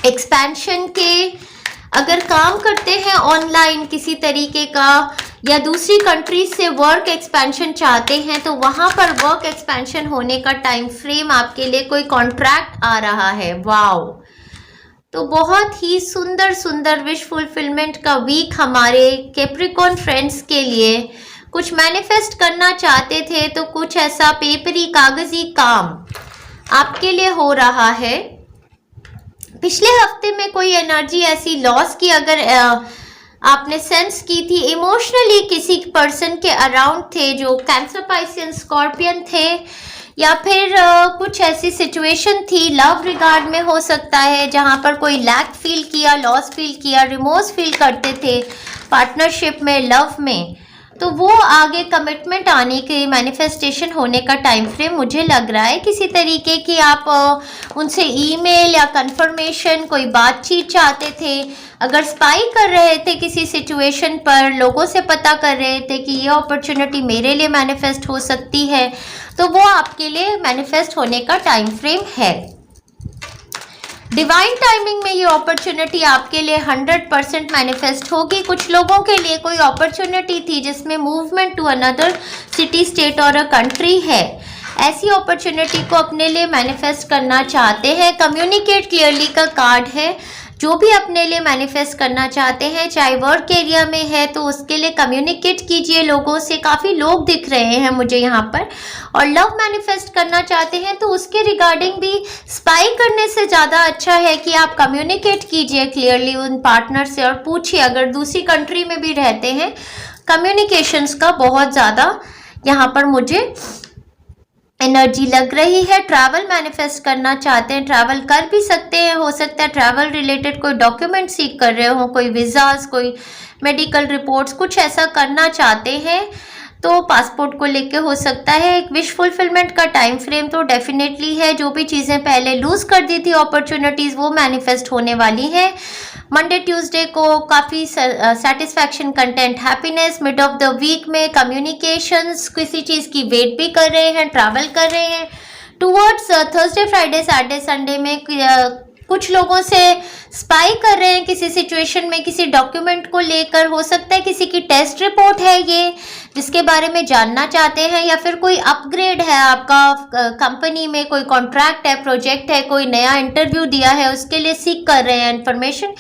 एक्सपेंशन के। अगर काम करते हैं ऑनलाइन किसी तरीके का या दूसरी कंट्री से वर्क एक्सपेंशन चाहते हैं, तो वहाँ पर वर्क एक्सपेंशन होने का टाइम फ्रेम आपके लिए, कोई कॉन्ट्रैक्ट आ रहा है। वाओ, तो बहुत ही सुंदर सुंदर विश फुलफिलमेंट का वीक हमारे कैप्रिकॉर्न फ्रेंड्स के लिए। कुछ मैनिफेस्ट करना चाहते थे तो कुछ ऐसा पेपरी कागजी काम आपके लिए हो रहा है। पिछले हफ्ते में कोई एनर्जी ऐसी लॉस की अगर आपने सेंस की थी, इमोशनली किसी पर्सन के अराउंड थे जो कैंसर, पाइसियन, स्कॉर्पियन थे, या फिर कुछ ऐसी सिचुएशन थी लव रिगार्ड में हो सकता है जहां पर कोई लैक फील किया, लॉस फील किया, रिमोर्स फील करते थे पार्टनरशिप में, लव में, तो वो आगे कमिटमेंट आने के, मैनिफेस्टेशन होने का टाइम फ्रेम मुझे लग रहा है। किसी तरीके की आप उनसे ईमेल या कंफर्मेशन, कोई बातचीत चाहते थे, अगर स्पाई कर रहे थे किसी सिचुएशन पर, लोगों से पता कर रहे थे कि ये अपॉर्चुनिटी मेरे लिए मैनिफेस्ट हो सकती है, तो वो आपके लिए मैनिफेस्ट होने का टाइम फ्रेम है। डिवाइन टाइमिंग में ये अपॉर्चुनिटी आपके लिए 100% मैनिफेस्ट होगी। कुछ लोगों के लिए कोई अपॉर्चुनिटी थी जिसमें movement to another city, state और अ कंट्री है, ऐसी अपॉर्चुनिटी को अपने लिए मैनिफेस्ट करना चाहते हैं। कम्युनिकेट क्लियरली का कार्ड है। जो भी अपने लिए मैनिफेस्ट करना चाहते हैं, चाहे वर्क एरिया में है तो उसके लिए कम्युनिकेट कीजिए लोगों से। काफ़ी लोग दिख रहे हैं मुझे यहाँ पर। और लव मैनिफेस्ट करना चाहते हैं तो उसके रिगार्डिंग भी स्पाई करने से ज़्यादा अच्छा है कि आप कम्युनिकेट कीजिए क्लियरली उन पार्टनर से और पूछिए। अगर दूसरी कंट्री में भी रहते हैं, कम्युनिकेशंस का बहुत ज़्यादा यहाँ पर मुझे एनर्जी लग रही है। ट्रैवल मैनिफेस्ट करना चाहते हैं, ट्रैवल कर भी सकते हैं। हो सकता है ट्रैवल रिलेटेड कोई डॉक्यूमेंट सीख कर रहे हो, कोई वीज़ाज, कोई मेडिकल रिपोर्ट्स, कुछ ऐसा करना चाहते हैं तो पासपोर्ट को लेके हो सकता है। एक विश फुलफिलमेंट का टाइम फ्रेम तो डेफिनेटली है। जो भी चीज़ें पहले लूज़ कर दी थी अपॉर्चुनिटीज़, वो मैनिफेस्ट होने वाली है। मंडे ट्यूसडे को काफ़ी satisfaction, content, happiness. Mid of the week में कम्युनिकेशंस, किसी चीज़ की वेट भी कर रहे हैं, ट्रैवल कर रहे हैं। Towards Thursday, Friday, Saturday, Sunday में कुछ लोगों से स्पाई कर रहे हैं किसी सिचुएशन में, किसी डॉक्यूमेंट को लेकर। हो सकता है किसी की टेस्ट रिपोर्ट है ये जिसके बारे में जानना चाहते हैं, या फिर कोई अपग्रेड है आपका कंपनी में, कोई कॉन्ट्रैक्ट है, प्रोजेक्ट है, कोई नया इंटरव्यू दिया है, उसके लिए सीख कर रहे हैं इन्फॉर्मेशन।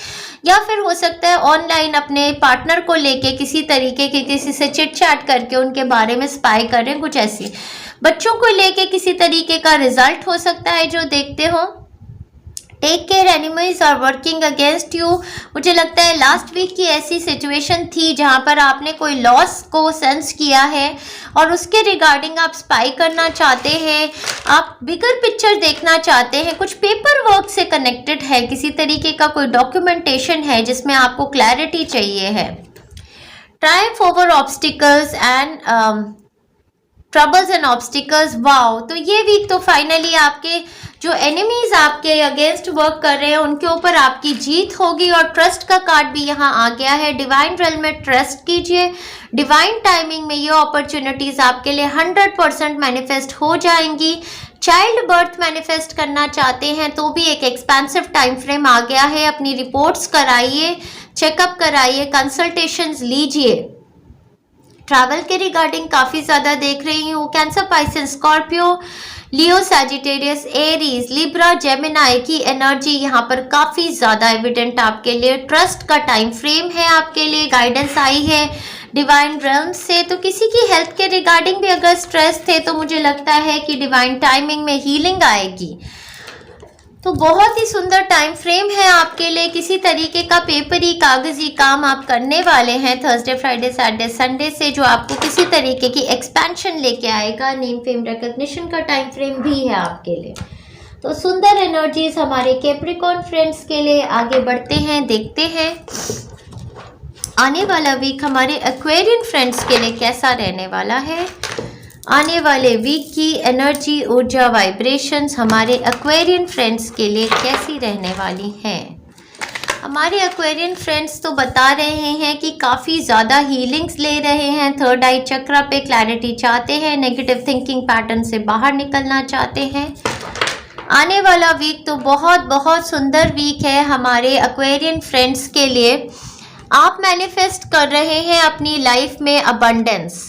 या फिर हो सकता है ऑनलाइन अपने पार्टनर को लेके किसी तरीके के किसी से चिट चैट करके उनके बारे में स्पाई कर रहे हैं, कुछ ऐसी। बच्चों को लेके किसी तरीके का रिजल्ट हो सकता है जो देखते हो। Take care, animals are working against you. मुझे लगता है लास्ट वीक की ऐसी सिचुएशन थी जहां पर आपने कोई लॉस को सेंस किया है और उसके रिगार्डिंग आप स्पाई करना चाहते हैं, आप बिगर पिक्चर देखना चाहते हैं, कुछ पेपर वर्क से कनेक्टेड है, किसी तरीके का कोई डॉक्यूमेंटेशन है जिसमें आपको क्लैरिटी चाहिए है। Triumph over obstacles and troubles and obstacles, wow. तो ये वीक तो फाइनली आपके जो एनिमीज आपके अगेंस्ट वर्क कर रहे हैं उनके ऊपर आपकी जीत होगी। और ट्रस्ट का कार्ड भी यहाँ आ गया है। डिवाइन रेल्म में ट्रस्ट कीजिए, डिवाइन टाइमिंग में ये अपॉर्चुनिटीज आपके लिए 100% मैनिफेस्ट हो जाएंगी। चाइल्ड बर्थ मैनिफेस्ट करना चाहते हैं तो भी एक एक्सपेंसिव टाइम फ्रेम आ गया है। अपनी रिपोर्ट्स कराइए, चेकअप कराइए, कंसल्टेशंस लीजिए। ट्रैवल के रिगार्डिंग काफ़ी ज़्यादा देख रही हूँ। कैंसर, पाइसेस, स्कॉर्पियो, लियो, सैजिटेरियस, एरीज, लिब्रा, जेमिनाई की एनर्जी यहाँ पर काफ़ी ज़्यादा एविडेंट आपके लिए। ट्रस्ट का टाइम फ्रेम है आपके लिए, गाइडेंस आई है डिवाइन रेल्म से। तो किसी की हेल्थ के रिगार्डिंग भी अगर स्ट्रेस थे तो मुझे लगता है कि डिवाइन टाइमिंग में हीलिंग आएगी। तो बहुत ही सुंदर टाइम फ्रेम है आपके लिए। किसी तरीके का पेपरी कागजी काम आप करने वाले हैं थर्सडे, फ्राइडे, सैटरडे, संडे से, जो आपको किसी तरीके की एक्सपेंशन लेके आएगा। नेम, फेम, रिकॉग्निशन का टाइम फ्रेम भी है आपके लिए। तो सुंदर एनर्जीज हमारे कैप्रिकॉर्न फ्रेंड्स के लिए। आगे बढ़ते हैं, देखते हैं आने वाला वीक हमारे एक्वेरियन फ्रेंड्स के लिए कैसा रहने वाला है। आने वाले वीक की एनर्जी, ऊर्जा, वाइब्रेशंस हमारे एक्वेरियन फ्रेंड्स के लिए कैसी रहने वाली हैं। हमारे एक्वेरियन फ्रेंड्स तो बता रहे हैं कि काफ़ी ज़्यादा हीलिंग्स ले रहे हैं। थर्ड आई चक्रा पे क्लैरिटी चाहते हैं, नेगेटिव थिंकिंग पैटर्न से बाहर निकलना चाहते हैं। आने वाला वीक तो बहुत बहुत सुंदर वीक है हमारे एक्वेरियन फ्रेंड्स के लिए। आप मैनिफेस्ट कर रहे हैं अपनी लाइफ में अबंडेंस।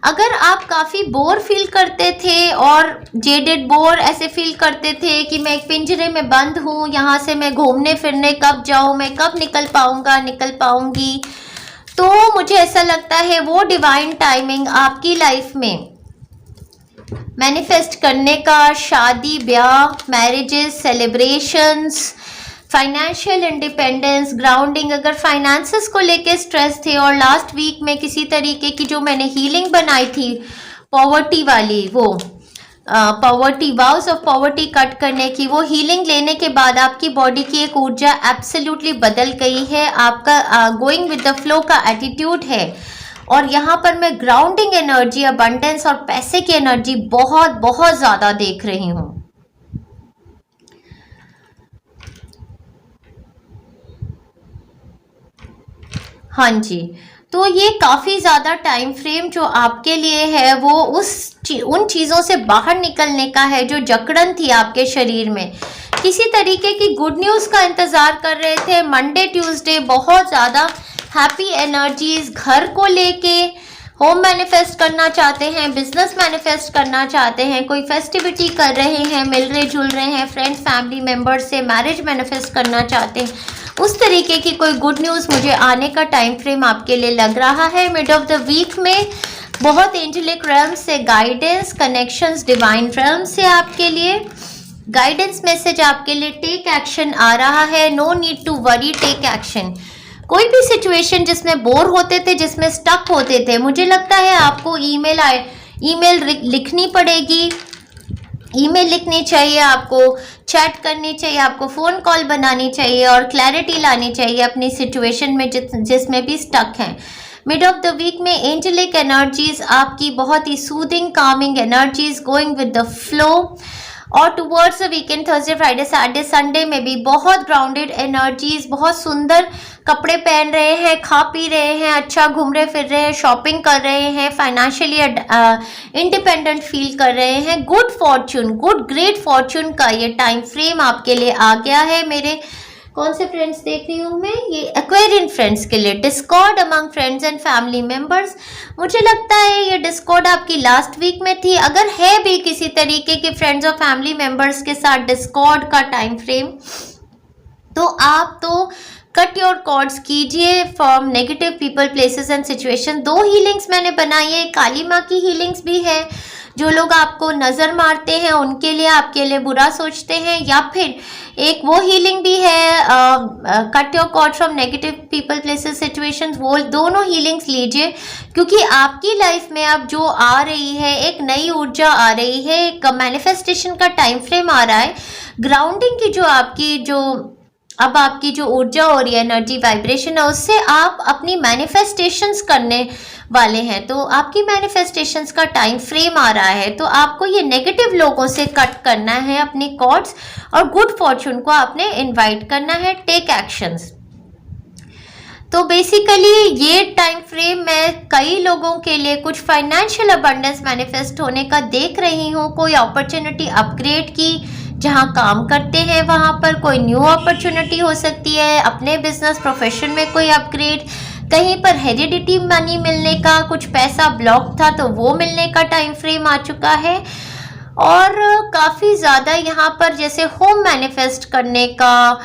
अगर आप काफ़ी बोर फील करते थे और जेडेड बोर ऐसे फील करते थे कि मैं एक पिंजरे में बंद हूँ, यहाँ से मैं घूमने फिरने कब जाऊँ, मैं कब निकल पाऊँगा, निकल पाऊँगी, तो मुझे ऐसा लगता है वो डिवाइन टाइमिंग आपकी लाइफ में मैनिफेस्ट करने का, शादी, ब्याह, marriages, celebrations, financial independence, grounding. अगर फाइनेंसेस को लेके स्ट्रेस थे और लास्ट वीक में किसी तरीके की जो मैंने हीलिंग बनाई थी पॉवर्टी वाली, वो poverty, vows of poverty cut करने की, वो हीलिंग लेने के बाद आपकी बॉडी की एक ऊर्जा एब्सोल्युटली बदल गई है। आपका गोइंग विद द फ्लो का एटीट्यूड है। और यहाँ पर मैं ग्राउंडिंग एनर्जी, अबंडेंस और पैसे की एनर्जी बहुत बहुत ज़्यादा देख रही हूँ। हाँ जी, तो ये काफ़ी ज़्यादा टाइम फ्रेम जो आपके लिए है वो उन चीज़ों से बाहर निकलने का है जो जकड़न थी आपके शरीर में। किसी तरीके की गुड न्यूज़ का इंतज़ार कर रहे थे। मंडे, ट्यूसडे बहुत ज़्यादा हैप्पी एनर्जीज, घर को लेके होम मैनिफेस्ट करना चाहते हैं, बिजनेस मैनिफेस्ट करना चाहते हैं, कोई फेस्टिविटी कर रहे हैं, मिल रहे जुल रहे हैं फ्रेंड्स, फैमिली मेम्बर्स से, मैरिज मैनिफेस्ट करना चाहते हैं, उस तरीके की कोई गुड न्यूज़ मुझे आने का टाइम फ्रेम आपके लिए लग रहा है। मिड ऑफ द वीक में बहुत एंजेलिक रेल्म से गाइडेंस, कनेक्शंस, डिवाइन रेल्म से आपके लिए गाइडेंस मैसेज आपके लिए। टेक एक्शन आ रहा है, no need to worry, take action. कोई भी सिचुएशन जिसमें बोर होते थे, जिसमें स्टक होते थे, मुझे लगता है आपको ईमेल लिखनी पड़ेगी, ईमेल लिखनी चाहिए, आपको चैट करनी चाहिए, आपको फ़ोन कॉल बनानी चाहिए और क्लैरिटी लानी चाहिए अपनी सिचुएशन में जिसमें भी स्टक हैं। मिड ऑफ द वीक में एंजेलिक एनर्जीज आपकी बहुत ही soothing, calming energies, going with the flow. और towards the weekend Thursday Friday Saturday Sunday में भी बहुत ग्राउंडेड एनर्जीज, बहुत सुंदर कपड़े पहन रहे हैं, खा पी रहे हैं, अच्छा घूम रहे फिर रहे हैं, शॉपिंग कर रहे हैं, फाइनेंशियली इंडिपेंडेंट फील कर रहे हैं। Good Fortune, good great Fortune का ये टाइम फ्रेम आपके लिए आ गया है। मेरे कौन से फ्रेंड्स देख रही हूँ मैं, ये एक्वेरियन फ्रेंड्स के लिए Discord among friends and family members. मुझे लगता है ये डिस्कॉर्ड आपकी लास्ट वीक में थी। अगर है भी किसी तरीके के फ्रेंड्स और फैमिली मेंबर्स के साथ डिस्कॉर्ड का टाइम फ्रेम, तो आप तो कट योर कॉर्ड्स कीजिए from negative people places and situation. 2 healings मैंने बनाई है, काली माँ की हीलिंग्स भी है। जो लोग आपको नज़र मारते हैं उनके लिए, आपके लिए बुरा सोचते हैं, या फिर एक वो हीलिंग भी है cut your cord from negative people places situations. वो दोनों हीलिंग्स लीजिए, क्योंकि आपकी लाइफ में अब जो आ रही है, एक नई ऊर्जा आ रही है, एक मैनिफेस्टेशन का टाइम फ्रेम आ रहा है। ग्राउंडिंग की जो आपकी जो ऊर्जा हो रही है, एनर्जी वाइब्रेशन है, उससे आप अपनी मैनिफेस्टेशंस करने वाले हैं। तो आपकी मैनिफेस्टेशंस का टाइम फ्रेम आ रहा है, तो आपको ये नेगेटिव लोगों से कट करना है अपनी कॉर्ड्स, और गुड फॉर्चून को आपने इनवाइट करना है। Take actions. तो बेसिकली ये टाइम फ्रेम मैं कई लोगों के लिए कुछ फाइनेंशियल अबंडेंस मैनिफेस्ट होने का देख रही हूँ। कोई अपॉर्चुनिटी अपग्रेड की, जहाँ काम करते हैं वहाँ पर कोई न्यू अपॉर्चुनिटी हो सकती है, अपने बिजनेस प्रोफेशन में कोई अपग्रेड, कहीं पर हेरिडिटी मनी मिलने का, कुछ पैसा ब्लॉक था तो वो मिलने का टाइम फ्रेम आ चुका है। और काफ़ी ज़्यादा यहाँ पर जैसे होम मैनिफेस्ट करने का,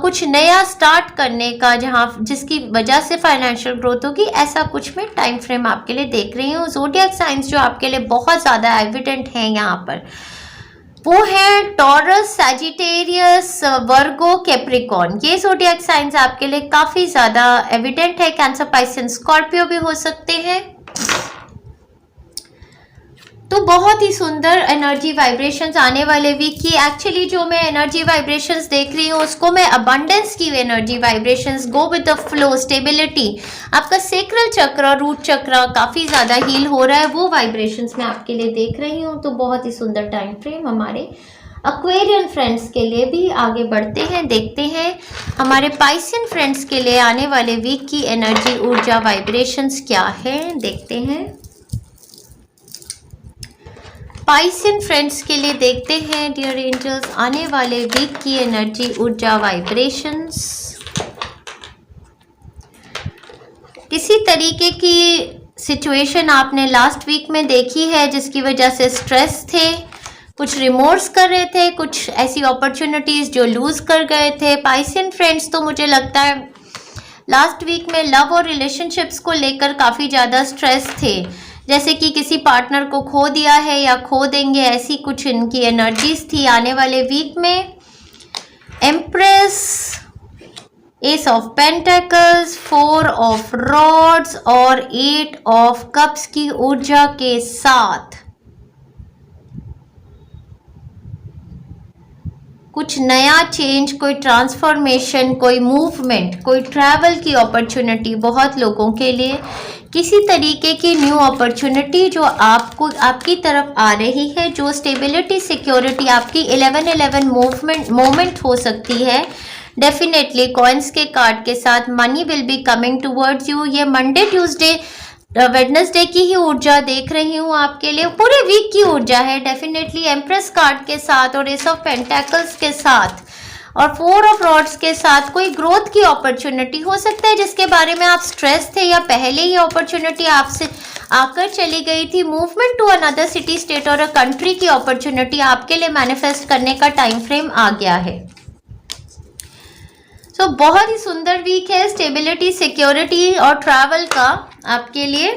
कुछ नया स्टार्ट करने का, जिसकी वजह से फाइनेंशियल ग्रोथ होगी, ऐसा कुछ मैं टाइम फ्रेम आपके लिए देख रही हूँ। ज़ोडिएक साइंस जो आपके लिए बहुत ज़्यादा एविडेंट हैं यहाँ पर, वो है टॉरस, सैजिटेरियस, वर्गो, कैप्रिकॉर्न। ये ज़ोडिएक साइंस आपके लिए काफ़ी ज़्यादा एविडेंट है। कैंसर, पाइसेस, स्कॉर्पियो भी हो सकते हैं। तो बहुत ही सुंदर एनर्जी वाइब्रेशंस आने वाले वीक की। एक्चुअली जो मैं एनर्जी वाइब्रेशंस देख रही हूँ उसको मैं अबंडेंस की energy vibrations, go with the flow, stability, आपका सेक्रल चक्र, रूट चक्र काफ़ी ज़्यादा हील हो रहा है, वो वाइब्रेशंस मैं आपके लिए देख रही हूँ। तो बहुत ही सुंदर टाइम फ्रेम हमारे एक्वेरियन फ्रेंड्स के लिए भी। आगे बढ़ते हैं, देखते हैं हमारे पाइसियन फ्रेंड्स के लिए आने वाले वीक की एनर्जी, ऊर्जा, वाइब्रेशंस क्या है, देखते हैं। पाइसियन फ्रेंड्स के लिए देखते हैं डियर एंजल्स आने वाले वीक की एनर्जी, ऊर्जा, वाइब्रेशंस। किसी तरीके की सिचुएशन आपने लास्ट वीक में देखी है जिसकी वजह से स्ट्रेस थे, कुछ रिमोर्स कर रहे थे, कुछ ऐसी अपॉर्चुनिटीज़ जो लूज़ कर गए थे। पाइसियन फ्रेंड्स तो मुझे लगता है लास्ट वीक में लव और रिलेशनशिप्स को लेकर काफ़ी ज़्यादा स्ट्रेस थे, जैसे कि किसी पार्टनर को खो दिया है या खो देंगे, ऐसी कुछ इनकी एनर्जीज थी आने वाले वीक में। Empress, S of pentacles, 4 of rods और 8 ऑफ कप्स की ऊर्जा के साथ कुछ नया चेंज, कोई ट्रांसफॉर्मेशन, कोई मूवमेंट, कोई ट्रैवल की अपॉर्चुनिटी बहुत लोगों के लिए, किसी तरीके की न्यू अपॉर्चुनिटी जो आपको आपकी तरफ आ रही है, जो स्टेबिलिटी, सिक्योरिटी, आपकी 11-11 मोमेंट हो सकती है। डेफिनेटली कॉइन्स के कार्ड के साथ money will be coming towards you. ये मंडे, ट्यूसडे, वेडनेसडे की ही ऊर्जा देख रही हूँ आपके लिए, पूरे वीक की ऊर्जा है डेफिनेटली। एम्प्रेस कार्ड के साथ और एस ऑफ पेंटेकल्स के साथ और 4 ऑफ रॉड्स के साथ कोई ग्रोथ की अपॉर्चुनिटी हो सकता है जिसके बारे में आप स्ट्रेस थे, या पहले ही अपॉर्चुनिटी आपसे आकर चली गई थी। Movement to another city, state और अ कंट्री की अपॉर्चुनिटी आपके लिए मैनिफेस्ट करने का टाइम फ्रेम आ गया है। तो बहुत ही सुंदर वीक है स्टेबिलिटी, सिक्योरिटी और ट्रैवल का आपके लिए।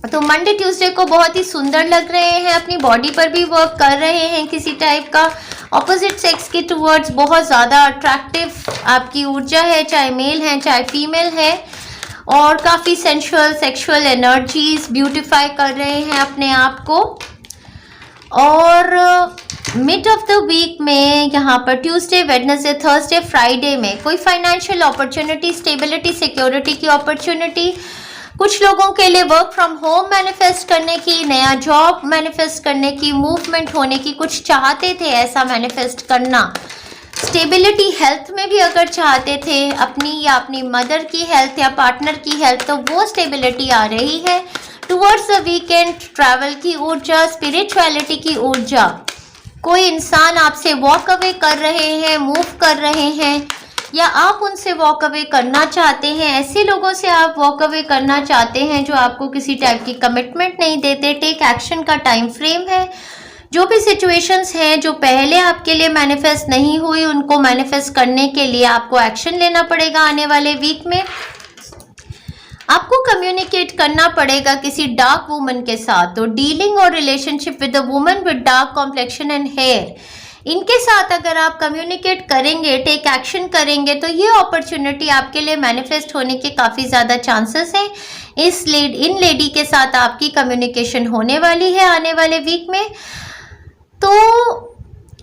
तो मंडे, ट्यूसडे को बहुत ही सुंदर लग रहे हैं, अपनी बॉडी पर भी वर्क कर रहे हैं किसी टाइप का। ऑपोजिट सेक्स के टूवर्ड्स बहुत ज़्यादा अट्रैक्टिव आपकी ऊर्जा है, चाहे मेल है चाहे फीमेल है, और काफ़ी सेंशुअल, सेक्सुअल एनर्जीज ब्यूटिफाई कर रहे हैं अपने आप को। और मिड ऑफ द वीक में यहाँ पर ट्यूसडे, वेडनेसडे, थर्सडे, फ्राइडे में कोई फाइनेंशियल अपॉर्चुनिटी, स्टेबिलिटी, सिक्योरिटी की अपॉर्चुनिटी, कुछ लोगों के लिए वर्क फ्रॉम होम मैनिफेस्ट करने की, नया जॉब मैनिफेस्ट करने की, मूवमेंट होने की, कुछ चाहते थे ऐसा मैनिफेस्ट करना। स्टेबिलिटी हेल्थ में भी अगर चाहते थे अपनी या अपनी मदर की हेल्थ या पार्टनर की हेल्थ, तो वो स्टेबिलिटी आ रही है। टुवर्ड्स द वीकेंड ट्रैवल की ऊर्जा, स्पिरिचुअलिटी की ऊर्जा, कोई इंसान आपसे वॉक अवे कर रहे हैं, मूव कर रहे हैं, या आप उनसे वॉक अवे करना चाहते हैं। ऐसे लोगों से आप वॉक अवे करना चाहते हैं जो आपको किसी टाइप की कमिटमेंट नहीं देते। टेक एक्शन का टाइम फ्रेम है। जो भी सिचुएशंस हैं जो पहले आपके लिए मैनिफेस्ट नहीं हुई, उनको मैनिफेस्ट करने के लिए आपको एक्शन लेना पड़ेगा। आने वाले वीक में आपको कम्युनिकेट करना पड़ेगा किसी डार्क वुमन के साथ। तो डीलिंग और relationship with a woman with dark complexion and hair, इनके साथ अगर आप कम्युनिकेट करेंगे, टेक एक्शन करेंगे, तो ये अपॉर्चुनिटी आपके लिए मैनिफेस्ट होने के काफ़ी ज़्यादा चांसेस हैं। इन लेडी के साथ आपकी कम्युनिकेशन होने वाली है आने वाले वीक में। तो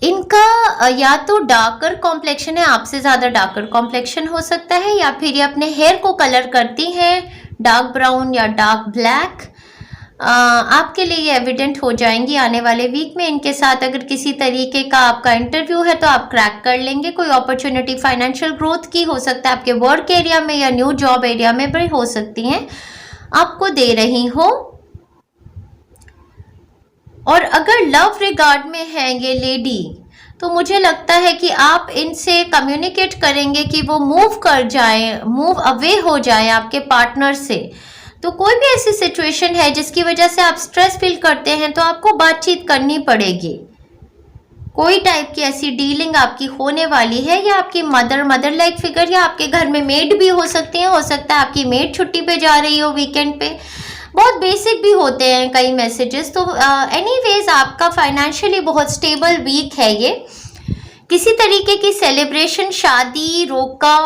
इनका या तो डार्कर कॉम्प्लेक्शन है, आपसे ज़्यादा डार्कर कॉम्प्लेक्शन हो सकता है, या फिर ये अपने हेयर को कलर करती हैं डार्क ब्राउन या डार्क ब्लैक। आपके लिए ये एविडेंट हो जाएंगी आने वाले वीक में। इनके साथ अगर किसी तरीके का आपका इंटरव्यू है तो आप क्रैक कर लेंगे। कोई अपॉर्चुनिटी फाइनेंशियल ग्रोथ की हो सकता है, आपके वर्क एरिया में या न्यू जॉब एरिया में भी हो सकती हैं, आपको दे रही हो। और अगर लव रिगार्ड में है ये लेडी, तो मुझे लगता है कि आप इनसे कम्युनिकेट करेंगे कि वो मूव कर जाए, मूव अवे हो जाए आपके पार्टनर से। तो कोई भी ऐसी सिचुएशन है जिसकी वजह से आप स्ट्रेस फील करते हैं, तो आपको बातचीत करनी पड़ेगी। कोई टाइप की ऐसी डीलिंग आपकी होने वाली है, या आपकी मदर लाइक फिगर, या आपके घर में मेड भी हो सकती है। हो सकता है आपकी मेड छुट्टी पे जा रही हो वीकेंड पे। बहुत बेसिक भी होते हैं कई मैसेजेस। तो एनीवेज आपका फाइनेंशियली बहुत स्टेबल वीक है ये। किसी तरीके की सेलिब्रेशन, शादी, रोका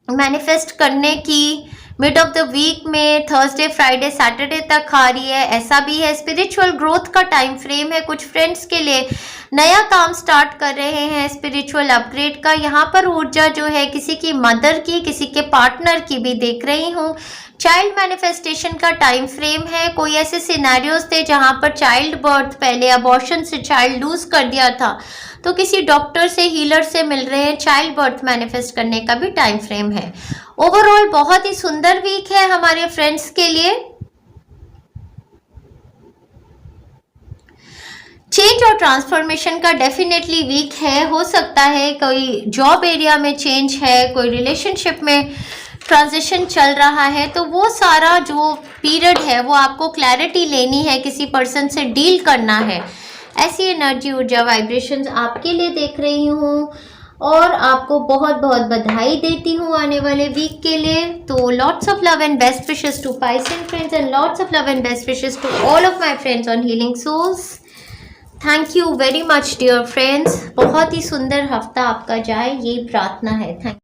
मैनिफेस्ट करने की मिड ऑफ द वीक में थर्सडे, फ्राइडे, सैटरडे तक आ रही है, ऐसा भी है। स्पिरिचुअल ग्रोथ का टाइम फ्रेम है। कुछ फ्रेंड्स के लिए नया काम स्टार्ट कर रहे हैं, स्पिरिचुअल अपग्रेड का। यहाँ पर ऊर्जा जो है किसी की मदर की, किसी के पार्टनर की भी देख रही हूँ। चाइल्ड मैनिफेस्टेशन का टाइम फ्रेम है। कोई ऐसे सिनेरियोज थे जहाँ पर चाइल्ड बर्थ, पहले अबॉर्शन से चाइल्ड लूज कर दिया था, तो किसी डॉक्टर से, हीलर से मिल रहे हैं। चाइल्ड बर्थ मैनिफेस्ट करने का भी टाइम फ्रेम है। ओवरऑल बहुत ही सुंदर वीक है हमारे फ्रेंड्स के लिए। चेंज और ट्रांसफॉर्मेशन का डेफिनेटली वीक है। हो सकता है कोई जॉब एरिया में चेंज है, कोई रिलेशनशिप में ट्रांजिशन चल रहा है, तो वो सारा जो पीरियड है वो आपको क्लैरिटी लेनी है, किसी पर्सन से डील करना है। ऐसी एनर्जी, ऊर्जा, वाइब्रेशंस आपके लिए देख रही हूँ, और आपको बहुत बहुत बधाई देती हूँ आने वाले वीक के लिए। तो lots of love and best wishes to Piscean friends, and lots of love and best wishes to all of my friends on Healing Souls. Thank you very much dear friends. बहुत ही सुंदर हफ्ता आपका जाए, ये प्रार्थना है। थैंक